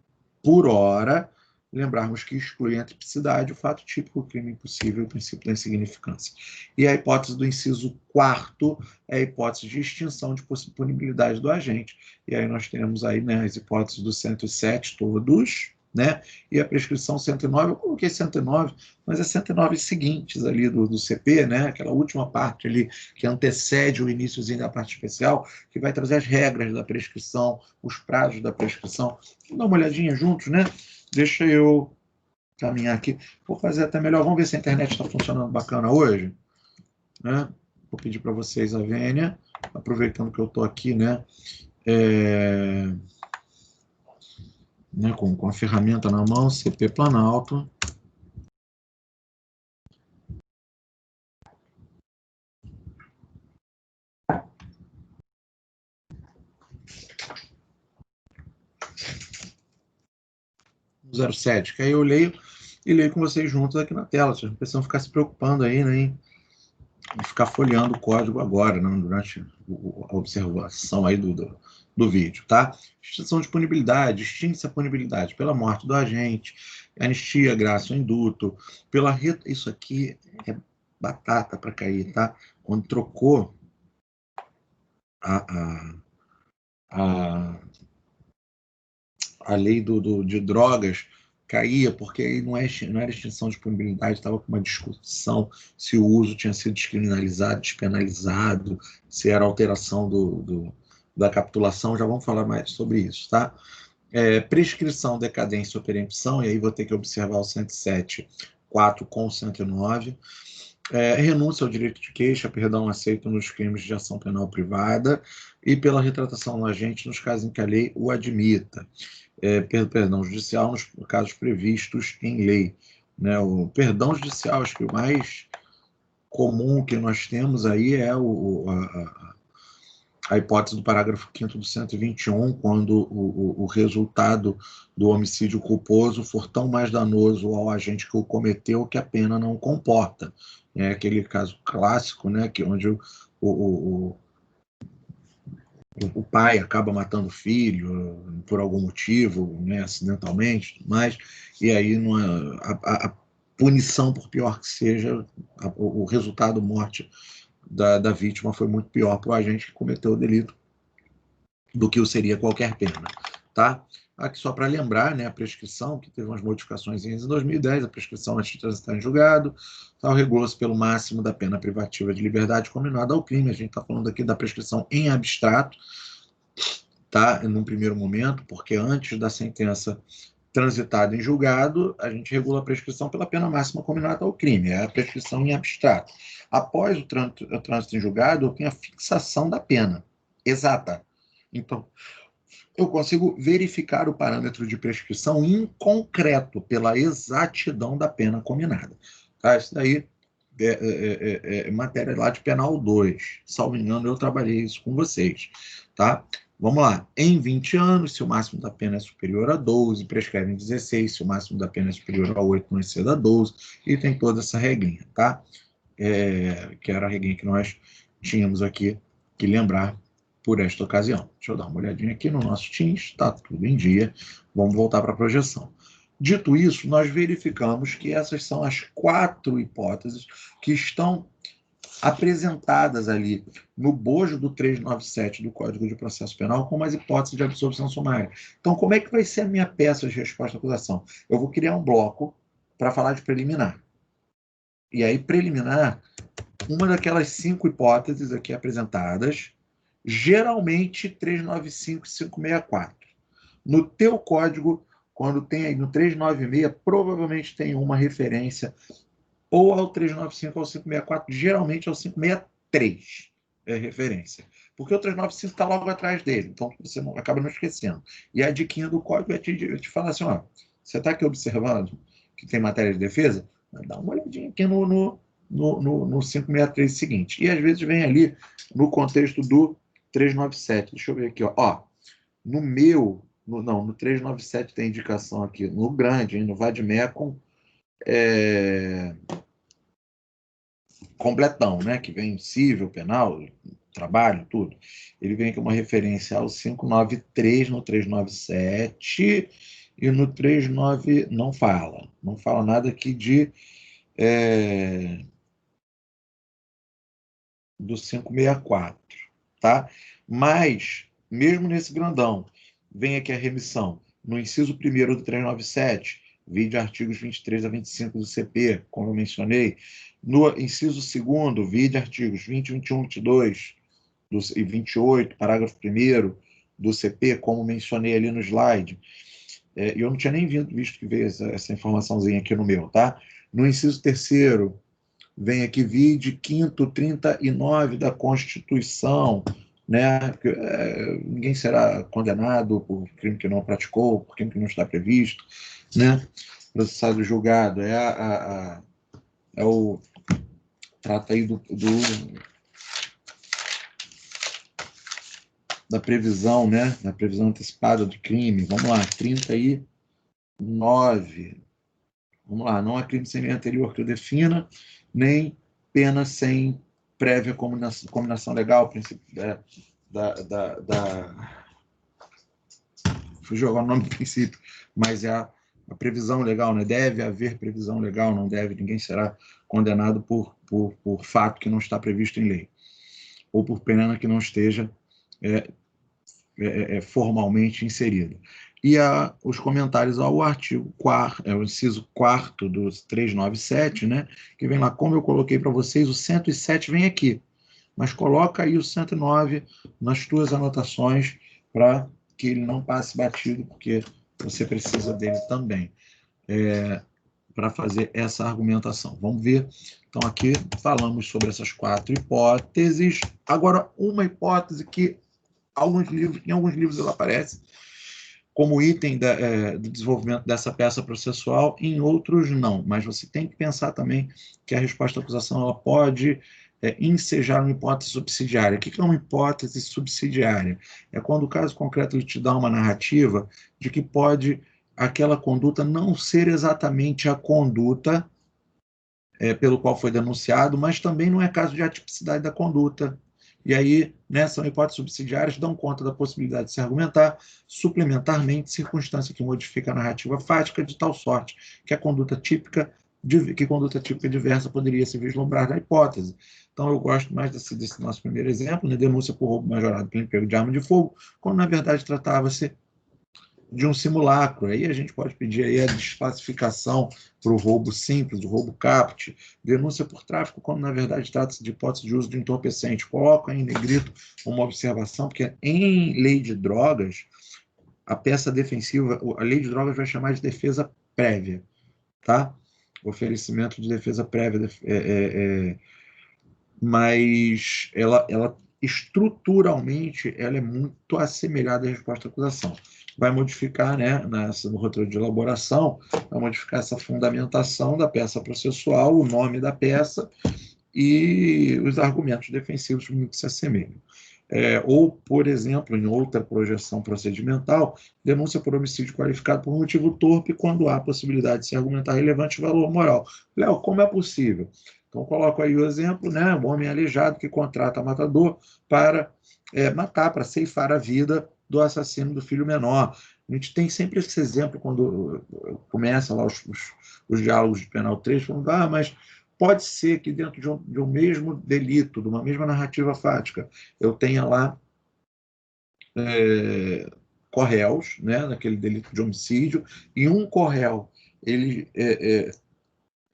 por hora, lembrarmos que exclui a tipicidade, o fato típico, o crime impossível e o princípio da insignificância. E a hipótese do inciso 4º é a hipótese de extinção de punibilidade do agente. E aí nós temos aí, né, as hipóteses do 107 todos, né, e a prescrição 109, eu coloquei 109, mas é 109 seguintes ali do CP, né, aquela última parte ali que antecede o iníciozinho da parte especial, que vai trazer as regras da prescrição, os prazos da prescrição. Vamos dar uma olhadinha juntos, né? Deixa eu caminhar aqui. Vou fazer até melhor. Vamos ver se a internet está funcionando bacana hoje, né? Vou pedir para vocês a vênia, aproveitando que eu estou aqui, né? Né, com a ferramenta na mão, CP Planalto. O 07, que aí eu leio e leio com vocês juntos aqui na tela. Vocês não precisam ficar se preocupando aí, né, em ficar folheando o código agora, não, durante a observação aí do vídeo, tá? Extinção de punibilidade, extingue-se a punibilidade pela morte do agente, anistia, graça ou induto, pela... Isso aqui é batata para cair, tá? Quando trocou a lei de drogas, caía, porque aí não era extinção de punibilidade, estava com uma discussão se o uso tinha sido descriminalizado, despenalizado, se era alteração da capitulação, já vamos falar mais sobre isso, tá? Prescrição, decadência ou perempção, e aí vou ter que observar o 107.4 com o 109. Renúncia ao direito de queixa, perdão aceito nos crimes de ação penal privada e pela retratação do agente nos casos em que a lei o admita. Perdão judicial nos casos previstos em lei. Né? O perdão judicial, acho que o mais comum que nós temos aí é a hipótese do parágrafo 5º do 121, quando o resultado do homicídio culposo for tão mais danoso ao agente que o cometeu que a pena não comporta. É aquele caso clássico, né, onde o pai acaba matando o filho por algum motivo, né, acidentalmente, mas e aí a punição, por pior que seja, o resultado morte da vítima foi muito pior para o agente que cometeu o delito do que o seria qualquer pena, tá? Aqui só para lembrar, né, a prescrição, que teve umas modificações em 2010, a prescrição antes de transitar em julgado, tá, regula-se pelo máximo da pena privativa de liberdade combinada ao crime. A gente está falando aqui da prescrição em abstrato, tá, num primeiro momento, porque antes da sentença transitada em julgado, a gente regula a prescrição pela pena máxima combinada ao crime, é a prescrição em abstrato. Após o trânsito em julgado, eu tenho a fixação da pena exata. Então, eu consigo verificar o parâmetro de prescrição em concreto pela exatidão da pena combinada. Tá? Isso daí é matéria lá de penal 2. Salvo engano, eu trabalhei isso com vocês. Tá? Vamos lá. Em 20 anos, se o máximo da pena é superior a 12, prescreve em 16, se o máximo da pena é superior a 8, não exceda 12, e tem toda essa regrinha, tá? Que era a regrinha que nós tínhamos aqui que lembrar por esta ocasião. Deixa eu dar uma olhadinha aqui no nosso Teams, está tudo em dia. Vamos voltar para a projeção. Dito isso, nós verificamos que essas são as 4 hipóteses que estão apresentadas ali no bojo do 397 do Código de Processo Penal como as hipóteses de absolvição sumária. Então, como é que vai ser a minha peça de resposta à acusação? Eu vou criar um bloco para falar de preliminar. E aí, preliminar, uma daquelas 5 hipóteses aqui apresentadas, geralmente 395 e 564. No teu código, quando tem aí no 396, provavelmente tem uma referência ou ao 395 ou ao 564, geralmente ao 563 é referência. Porque o 395 está logo atrás dele, então você não, acaba não esquecendo. E a diquinha do código é te falar assim, ó, você está aqui observando que tem matéria de defesa? Dá uma olhadinha aqui no 563 seguinte. E às vezes vem ali no contexto do 397. Deixa eu ver aqui, ó. No meu, no 397 tem indicação aqui, no grande, no Vadmecum, completão, né? Que vem civil, penal, trabalho, tudo. Ele vem aqui uma referência ao 593 no 397 e no 39 não fala nada aqui de do 564, tá? Mas, mesmo nesse grandão, vem aqui a remissão. No inciso 1º do 397, vide artigos 23 a 25 do CP, como eu mencionei. No inciso 2º, vide artigos 20, 21, 22 e 28, parágrafo 1º do CP, como mencionei ali no slide. E eu não tinha nem visto que veio essa informaçãozinha aqui no meu, tá? No inciso 3º, vem aqui vide 5º 39 da Constituição, né? Ninguém será condenado por crime que não praticou, por crime que não está previsto, né? Processado julgado. É o trata aí da previsão, né? Da previsão antecipada do crime. Vamos lá, 39. Vamos lá, não há crime sem lei anterior que o defina, nem pena sem prévia combinação legal, princípio fugiu agora o nome do princípio, mas é a previsão legal, né? Deve haver previsão legal, não deve, ninguém será condenado por fato que não está previsto em lei, ou por pena que não esteja formalmente inserida. E os comentários ao artigo 4º, o inciso 4º do 397, né, que vem lá, como eu coloquei para vocês, o 107 vem aqui, mas coloca aí o 109 nas tuas anotações para que ele não passe batido, porque você precisa dele também para fazer essa argumentação. Vamos ver. Então, aqui falamos sobre essas 4 hipóteses. Agora, uma hipótese que em alguns livros ela aparece como item do desenvolvimento dessa peça processual, em outros não. Mas você tem que pensar também que a resposta à acusação ela pode ensejar uma hipótese subsidiária. O que é uma hipótese subsidiária? É quando o caso concreto ele te dá uma narrativa de que pode aquela conduta não ser exatamente a conduta pelo qual foi denunciado, mas também não é caso de atipicidade da conduta. E aí, né, são hipóteses subsidiárias que dão conta da possibilidade de se argumentar suplementarmente circunstância que modifica a narrativa fática de tal sorte que conduta típica diversa poderia se vislumbrar na hipótese. Então, eu gosto mais desse nosso primeiro exemplo, né, denúncia por roubo majorado pelo emprego de arma de fogo, quando na verdade tratava-se de um simulacro. Aí a gente pode pedir aí a desclassificação para o roubo simples, o roubo caput, denúncia por tráfico, quando na verdade trata-se de hipótese de uso de entorpecente. Coloco em negrito uma observação, porque em lei de drogas, a peça defensiva, a lei de drogas vai chamar de defesa prévia, tá? Oferecimento de defesa prévia, mas ela estruturalmente ela é muito assemelhada à resposta à acusação. Vai modificar, né, no roteiro de elaboração, vai modificar essa fundamentação da peça processual, o nome da peça e os argumentos defensivos muito se assemelham. Ou, por exemplo, em outra projeção procedimental, denúncia por homicídio qualificado por motivo torpe quando há possibilidade de se argumentar relevante valor moral. Léo, como é possível? Então, coloco aí o exemplo, né? Um homem aleijado que contrata matador para matar, para ceifar a vida do assassino do filho menor. A gente tem sempre esse exemplo quando começa lá os diálogos de Penal 3, falando, mas pode ser que dentro de um mesmo delito, de uma mesma narrativa fática, eu tenha lá corréus, né, naquele delito de homicídio, e um corréu ele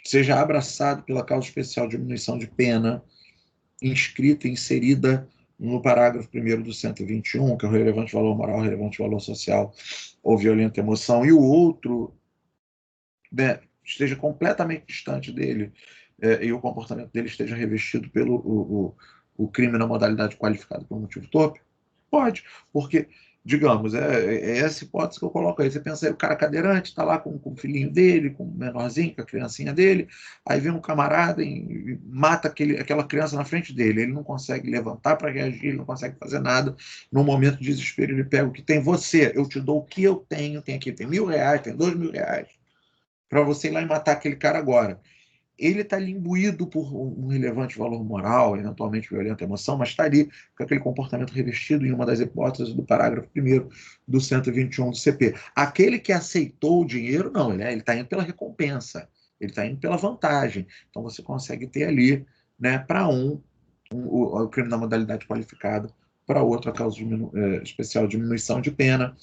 seja abraçado pela causa especial de diminuição de pena, inscrita, inserida no parágrafo 1º do 121, que é o relevante valor moral, relevante valor social ou violenta emoção, e o outro, né, esteja completamente distante dele, e o comportamento dele esteja revestido pelo o crime na modalidade qualificada por motivo torpe? Pode, porque, digamos, é essa hipótese que eu coloco aí. Você pensa aí, o cara cadeirante está lá com o filhinho dele, com o menorzinho, com a criancinha dele, aí vem um camarada e mata aquela criança na frente dele. Ele não consegue levantar para reagir, ele não consegue fazer nada. No momento de desespero, ele pega o que tem. Você, eu te dou o que eu tenho, tem aqui, tem R$ 1.000, tem R$ 2.000, para você ir lá e matar aquele cara agora. Ele está ali imbuído por um relevante valor moral, eventualmente violenta emoção, mas está ali com aquele comportamento revestido em uma das hipóteses do parágrafo 1º do 121 do CP. Aquele que aceitou o dinheiro, não, ele está indo pela recompensa, ele está indo pela vantagem. Então você consegue ter ali, né, para o crime da modalidade qualificada, para outro a causa especial de diminuição de pena.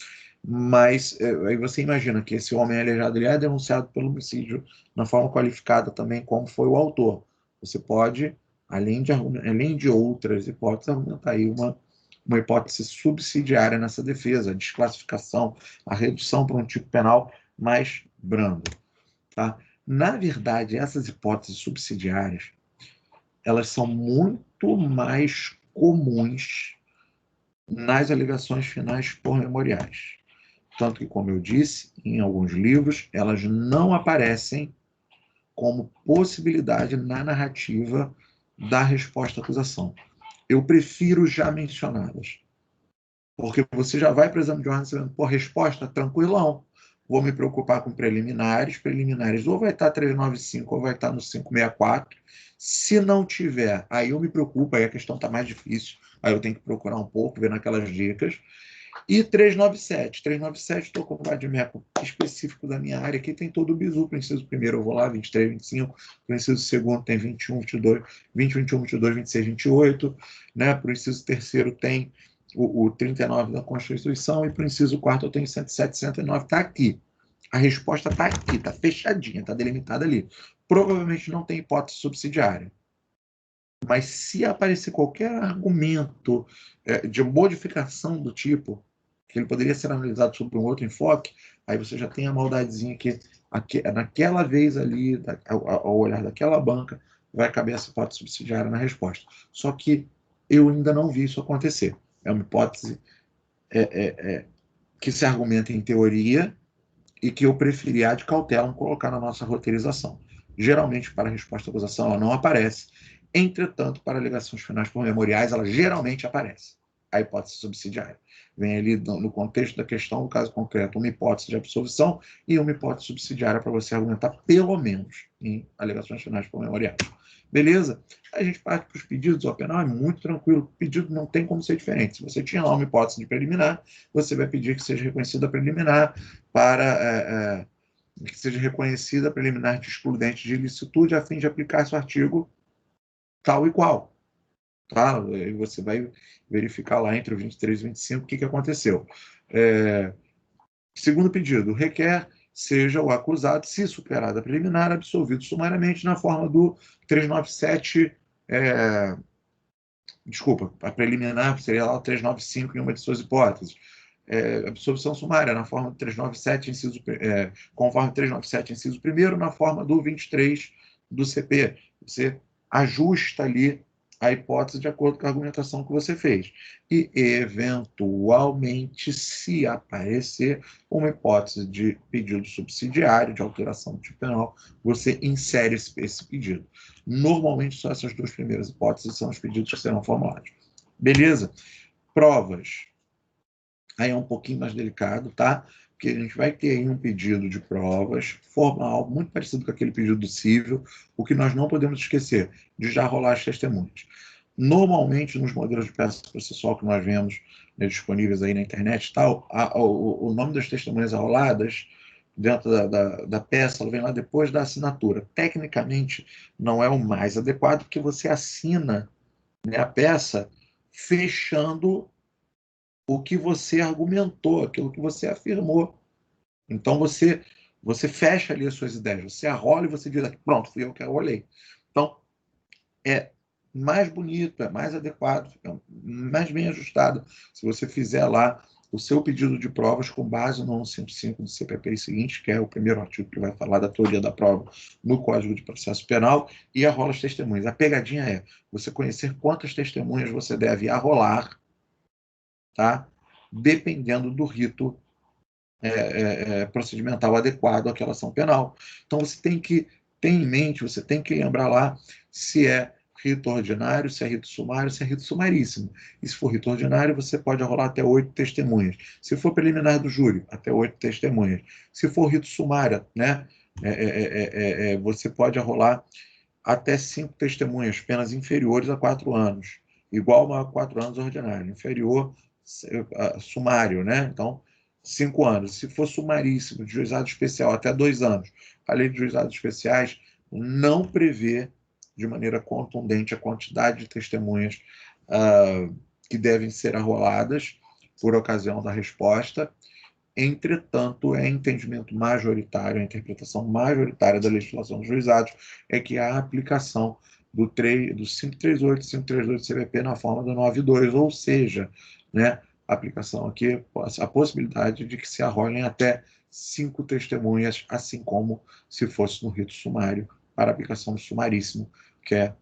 Mas aí você imagina que esse homem aleijado ele é denunciado pelo homicídio na forma qualificada também, como foi o autor. Você pode, além de outras hipóteses, argumentar aí uma hipótese subsidiária nessa defesa, a desclassificação, a redução para um tipo penal mais brando. Tá? Na verdade, essas hipóteses subsidiárias, elas são muito mais comuns nas alegações finais por memoriais. Tanto que, como eu disse, em alguns livros, elas não aparecem como possibilidade na narrativa da resposta à acusação. Eu prefiro já mencioná-las, porque você já vai para o exame de ordem sabendo, por resposta, tranquilão. Vou me preocupar com preliminares. Preliminares ou vai estar 395 ou vai estar no 564. Se não tiver, aí eu me preocupo, aí a questão está mais difícil. Aí eu tenho que procurar um pouco, ver naquelas dicas. E 397. 397, estou com o vadimeco específico da minha área. Aqui tem todo o bizu. Para o inciso primeiro, eu vou lá, 23, 25. Para o inciso segundo, tem 21, 22, 20, 21, 22, 26, 28. Né? Para o inciso terceiro, tem o 39 da Constituição. E para o inciso quarto, eu tenho 107, 109. Está aqui. A resposta está aqui, está fechadinha, está delimitada ali. Provavelmente não tem hipótese subsidiária. Mas se aparecer qualquer argumento de modificação do tipo, que ele poderia ser analisado sob um outro enfoque, aí você já tem a maldadezinha que naquela vez ali, ao olhar daquela banca, vai caber essa hipótese subsidiária na resposta. Só que eu ainda não vi isso acontecer. É uma hipótese que se argumenta em teoria e que eu preferi de cautela não colocar na nossa roteirização. Geralmente, para a resposta à acusação, ela não aparece. Entretanto, para alegações finais por memoriais, ela geralmente aparece. A hipótese subsidiária. Vem ali no contexto da questão, no caso concreto, uma hipótese de absolvição e uma hipótese subsidiária para você argumentar, pelo menos, em alegações finais por memoriais. Beleza? A gente parte para os pedidos. O penal é muito tranquilo. O pedido não tem como ser diferente. Se você tinha lá uma hipótese de preliminar, você vai pedir que seja reconhecida a preliminar para que seja reconhecida a preliminar de excludente de ilicitude a fim de aplicar esse artigo tal e qual. Tá? E você vai verificar lá entre o 23 e 25 o que aconteceu. Segundo pedido, requer seja o acusado, se superada a preliminar, absolvido sumariamente na forma do 397, desculpa, a preliminar seria lá o 395 em uma de suas hipóteses. Absolvição sumária na forma do 397, conforme 397, inciso 1º, na forma do 23 do CP. Você ajusta ali a hipótese de acordo com a argumentação que você fez. E, eventualmente, se aparecer uma hipótese de pedido subsidiário, de alteração do tipo penal, você insere esse pedido. Normalmente, só essas duas primeiras hipóteses são os pedidos que serão formulados. Beleza? Provas. Aí é um pouquinho mais delicado, tá? Porque a gente vai ter aí um pedido de provas formal, muito parecido com aquele pedido do cível, o que nós não podemos esquecer, de já rolar as testemunhas. Normalmente, nos modelos de peça processual que nós vemos, né, disponíveis aí na internet e tal, o nome das testemunhas arroladas dentro da peça, ela vem lá depois da assinatura. Tecnicamente, não é o mais adequado, porque você assina, né, a peça fechando o que você argumentou, aquilo que você afirmou. Então, você fecha ali as suas ideias, você arrola e você diz, pronto, fui eu que arrolei. Então, mais bonito, é mais adequado, fica mais bem ajustado. Se você fizer lá o seu pedido de provas com base no 155 do CPP seguinte, que é o primeiro artigo que vai falar da teoria da prova no Código de Processo Penal, e arrola as testemunhas. A pegadinha é você conhecer quantas testemunhas você deve arrolar, tá? Dependendo do rito procedimental adequado àquela ação penal. Então, você tem que ter em mente, você tem que lembrar lá se é rito ordinário, se é rito sumário, se é rito sumaríssimo. E se for rito ordinário, você pode arrolar até 8 testemunhas. Se for preliminar do júri, até 8 testemunhas. Se for rito sumário, né, você pode arrolar até 5 testemunhas, penas inferiores a 4 anos. Igual a 4 anos ordinário. Inferior, sumário, né? Então, 5 anos. Se for sumaríssimo, de juizado especial, até 2 anos. A lei de juizados especiais não prevê de maneira contundente a quantidade de testemunhas que devem ser arroladas por ocasião da resposta. Entretanto, é entendimento majoritário, a interpretação majoritária da legislação dos juizados é que a aplicação do 538 e 532 do CPP na forma do 92, ou seja, né, a aplicação aqui, a possibilidade de que se arrolem até 5 testemunhas, assim como se fosse no rito sumário, para aplicação do sumaríssimo, que é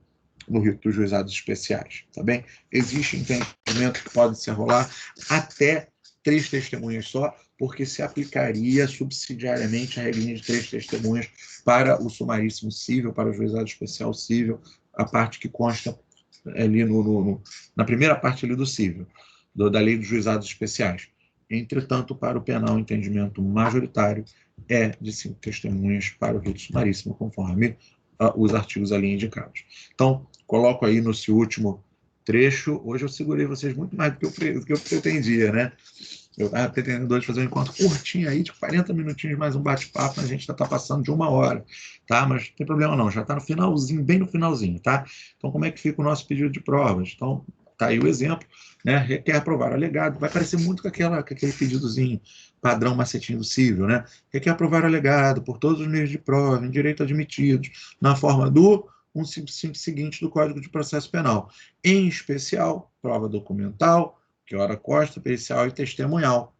no rito dos juizados especiais, tá bem? Existe entendimento que pode se arrolar até 3 testemunhas só, porque se aplicaria subsidiariamente a regrinha de 3 testemunhas para o sumaríssimo cível, para o juizado especial cível, a parte que consta ali na primeira parte ali do cível, da lei dos juizados especiais. Entretanto, para o penal, o entendimento majoritário é de 5 testemunhas para o rito sumaríssimo, conforme os artigos ali indicados. Então, coloco aí nesse último trecho. Hoje eu segurei vocês muito mais do que eu pretendia, né? Eu estava pretendendo hoje fazer um encontro curtinho aí, de 40 minutinhos, mais um bate-papo, mas a gente já está passando de 1 hora, tá? Mas não tem problema não, já está no finalzinho, bem no finalzinho, tá? Então, como é que fica o nosso pedido de provas? Então, tá aí o exemplo, né? Requer aprovar o alegado, vai parecer muito com aquele pedidozinho padrão macetinho do cível, né? Requer aprovar o alegado por todos os meios de prova, em direito admitidos, na forma do 155 seguinte do Código de Processo Penal, em especial, prova documental, que ora consta, pericial e testemunhal.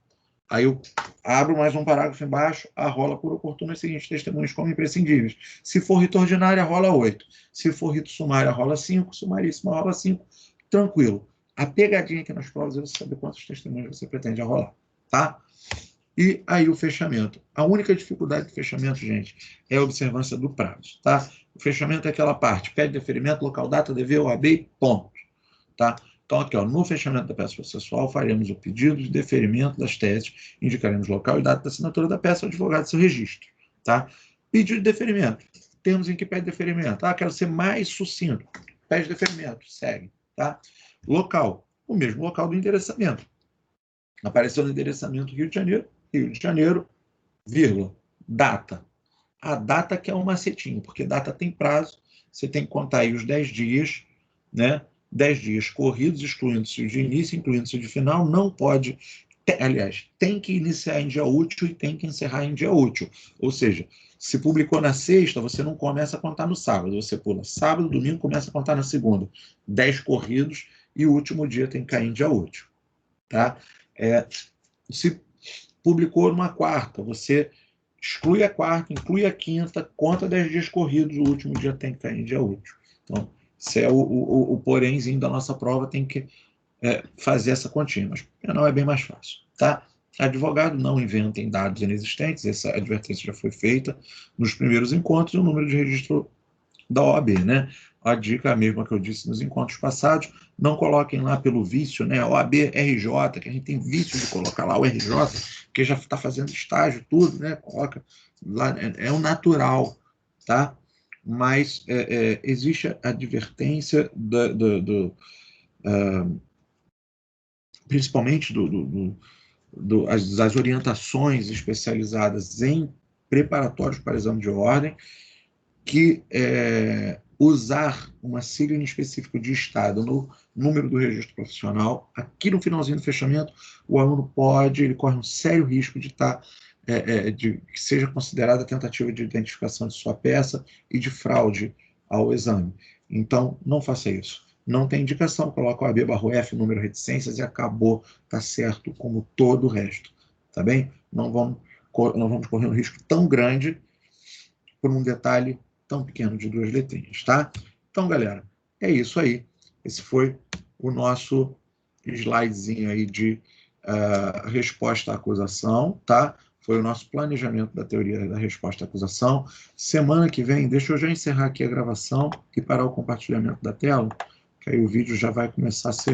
Aí eu abro mais um parágrafo embaixo, arrola por oportuno os seguintes testemunhos como imprescindíveis. Se for rito ordinário, arrola 8. Se for rito sumário, arrola 5. Sumaríssimo, arrola 5. Tranquilo. A pegadinha aqui nas provas é você saber quantos testemunhos você pretende arrolar, tá? E aí o fechamento. A única dificuldade do fechamento, gente, é a observância do prazo, tá? O fechamento é aquela parte, pede deferimento, local, data, dever, OAB, ponto, tá? Então, aqui, ó, no fechamento da peça processual, faremos o pedido de deferimento das teses, indicaremos local e data da assinatura da peça ao advogado do seu registro, tá? Pedido de deferimento. Termos em que pede deferimento. Ah, quero ser mais sucinto. Pede deferimento, segue, tá? Local. O mesmo local do endereçamento. Apareceu no endereçamento Rio de Janeiro, vírgula, data. A data que é um macetinho, porque data tem prazo, você tem que contar aí os 10 dias, né? 10 dias corridos, excluindo-se o de início, incluindo-se o de final, não pode, aliás, tem que iniciar em dia útil e tem que encerrar em dia útil. Ou seja, se publicou na sexta, você não começa a contar no sábado, você pula sábado, domingo, começa a contar na segunda. 10 corridos e o último dia tem que cair em dia útil, tá? Se publicou numa quarta, você exclui a quarta, inclui a quinta, conta 10 dias corridos, o último dia tem que cair em dia útil. Então, esse é o porémzinho da nossa prova, tem que fazer essa continha, mas penal é bem mais fácil, tá? Advogado, não inventem dados inexistentes, essa advertência já foi feita nos primeiros encontros, o número de registro da OAB, né? A dica é a mesma que eu disse nos encontros passados, não coloquem lá pelo vício, né? OAB RJ, que a gente tem vício de colocar lá o RJ, porque já está fazendo estágio, tudo, né? Coloca lá, é o natural, tá? Mas existe a advertência principalmente das orientações especializadas em preparatórios para exame de ordem, que usar uma sigla em específico de estado no número do registro profissional, aqui no finalzinho do fechamento, o aluno ele corre um sério risco de que seja considerada tentativa de identificação de sua peça e de fraude ao exame. Então, não faça isso. Não tem indicação, coloca o AB/F, número de reticências e acabou, tá certo, como todo o resto, tá bem? Não vamos correr um risco tão grande por um detalhe tão pequeno de 2 letrinhas, tá? Então, galera, é isso aí. Esse foi o nosso slidezinho aí de resposta à acusação, tá? Foi o nosso planejamento da teoria da resposta à acusação. Semana que vem, deixa eu já encerrar aqui a gravação e parar o compartilhamento da tela, que aí o vídeo já vai começar a ser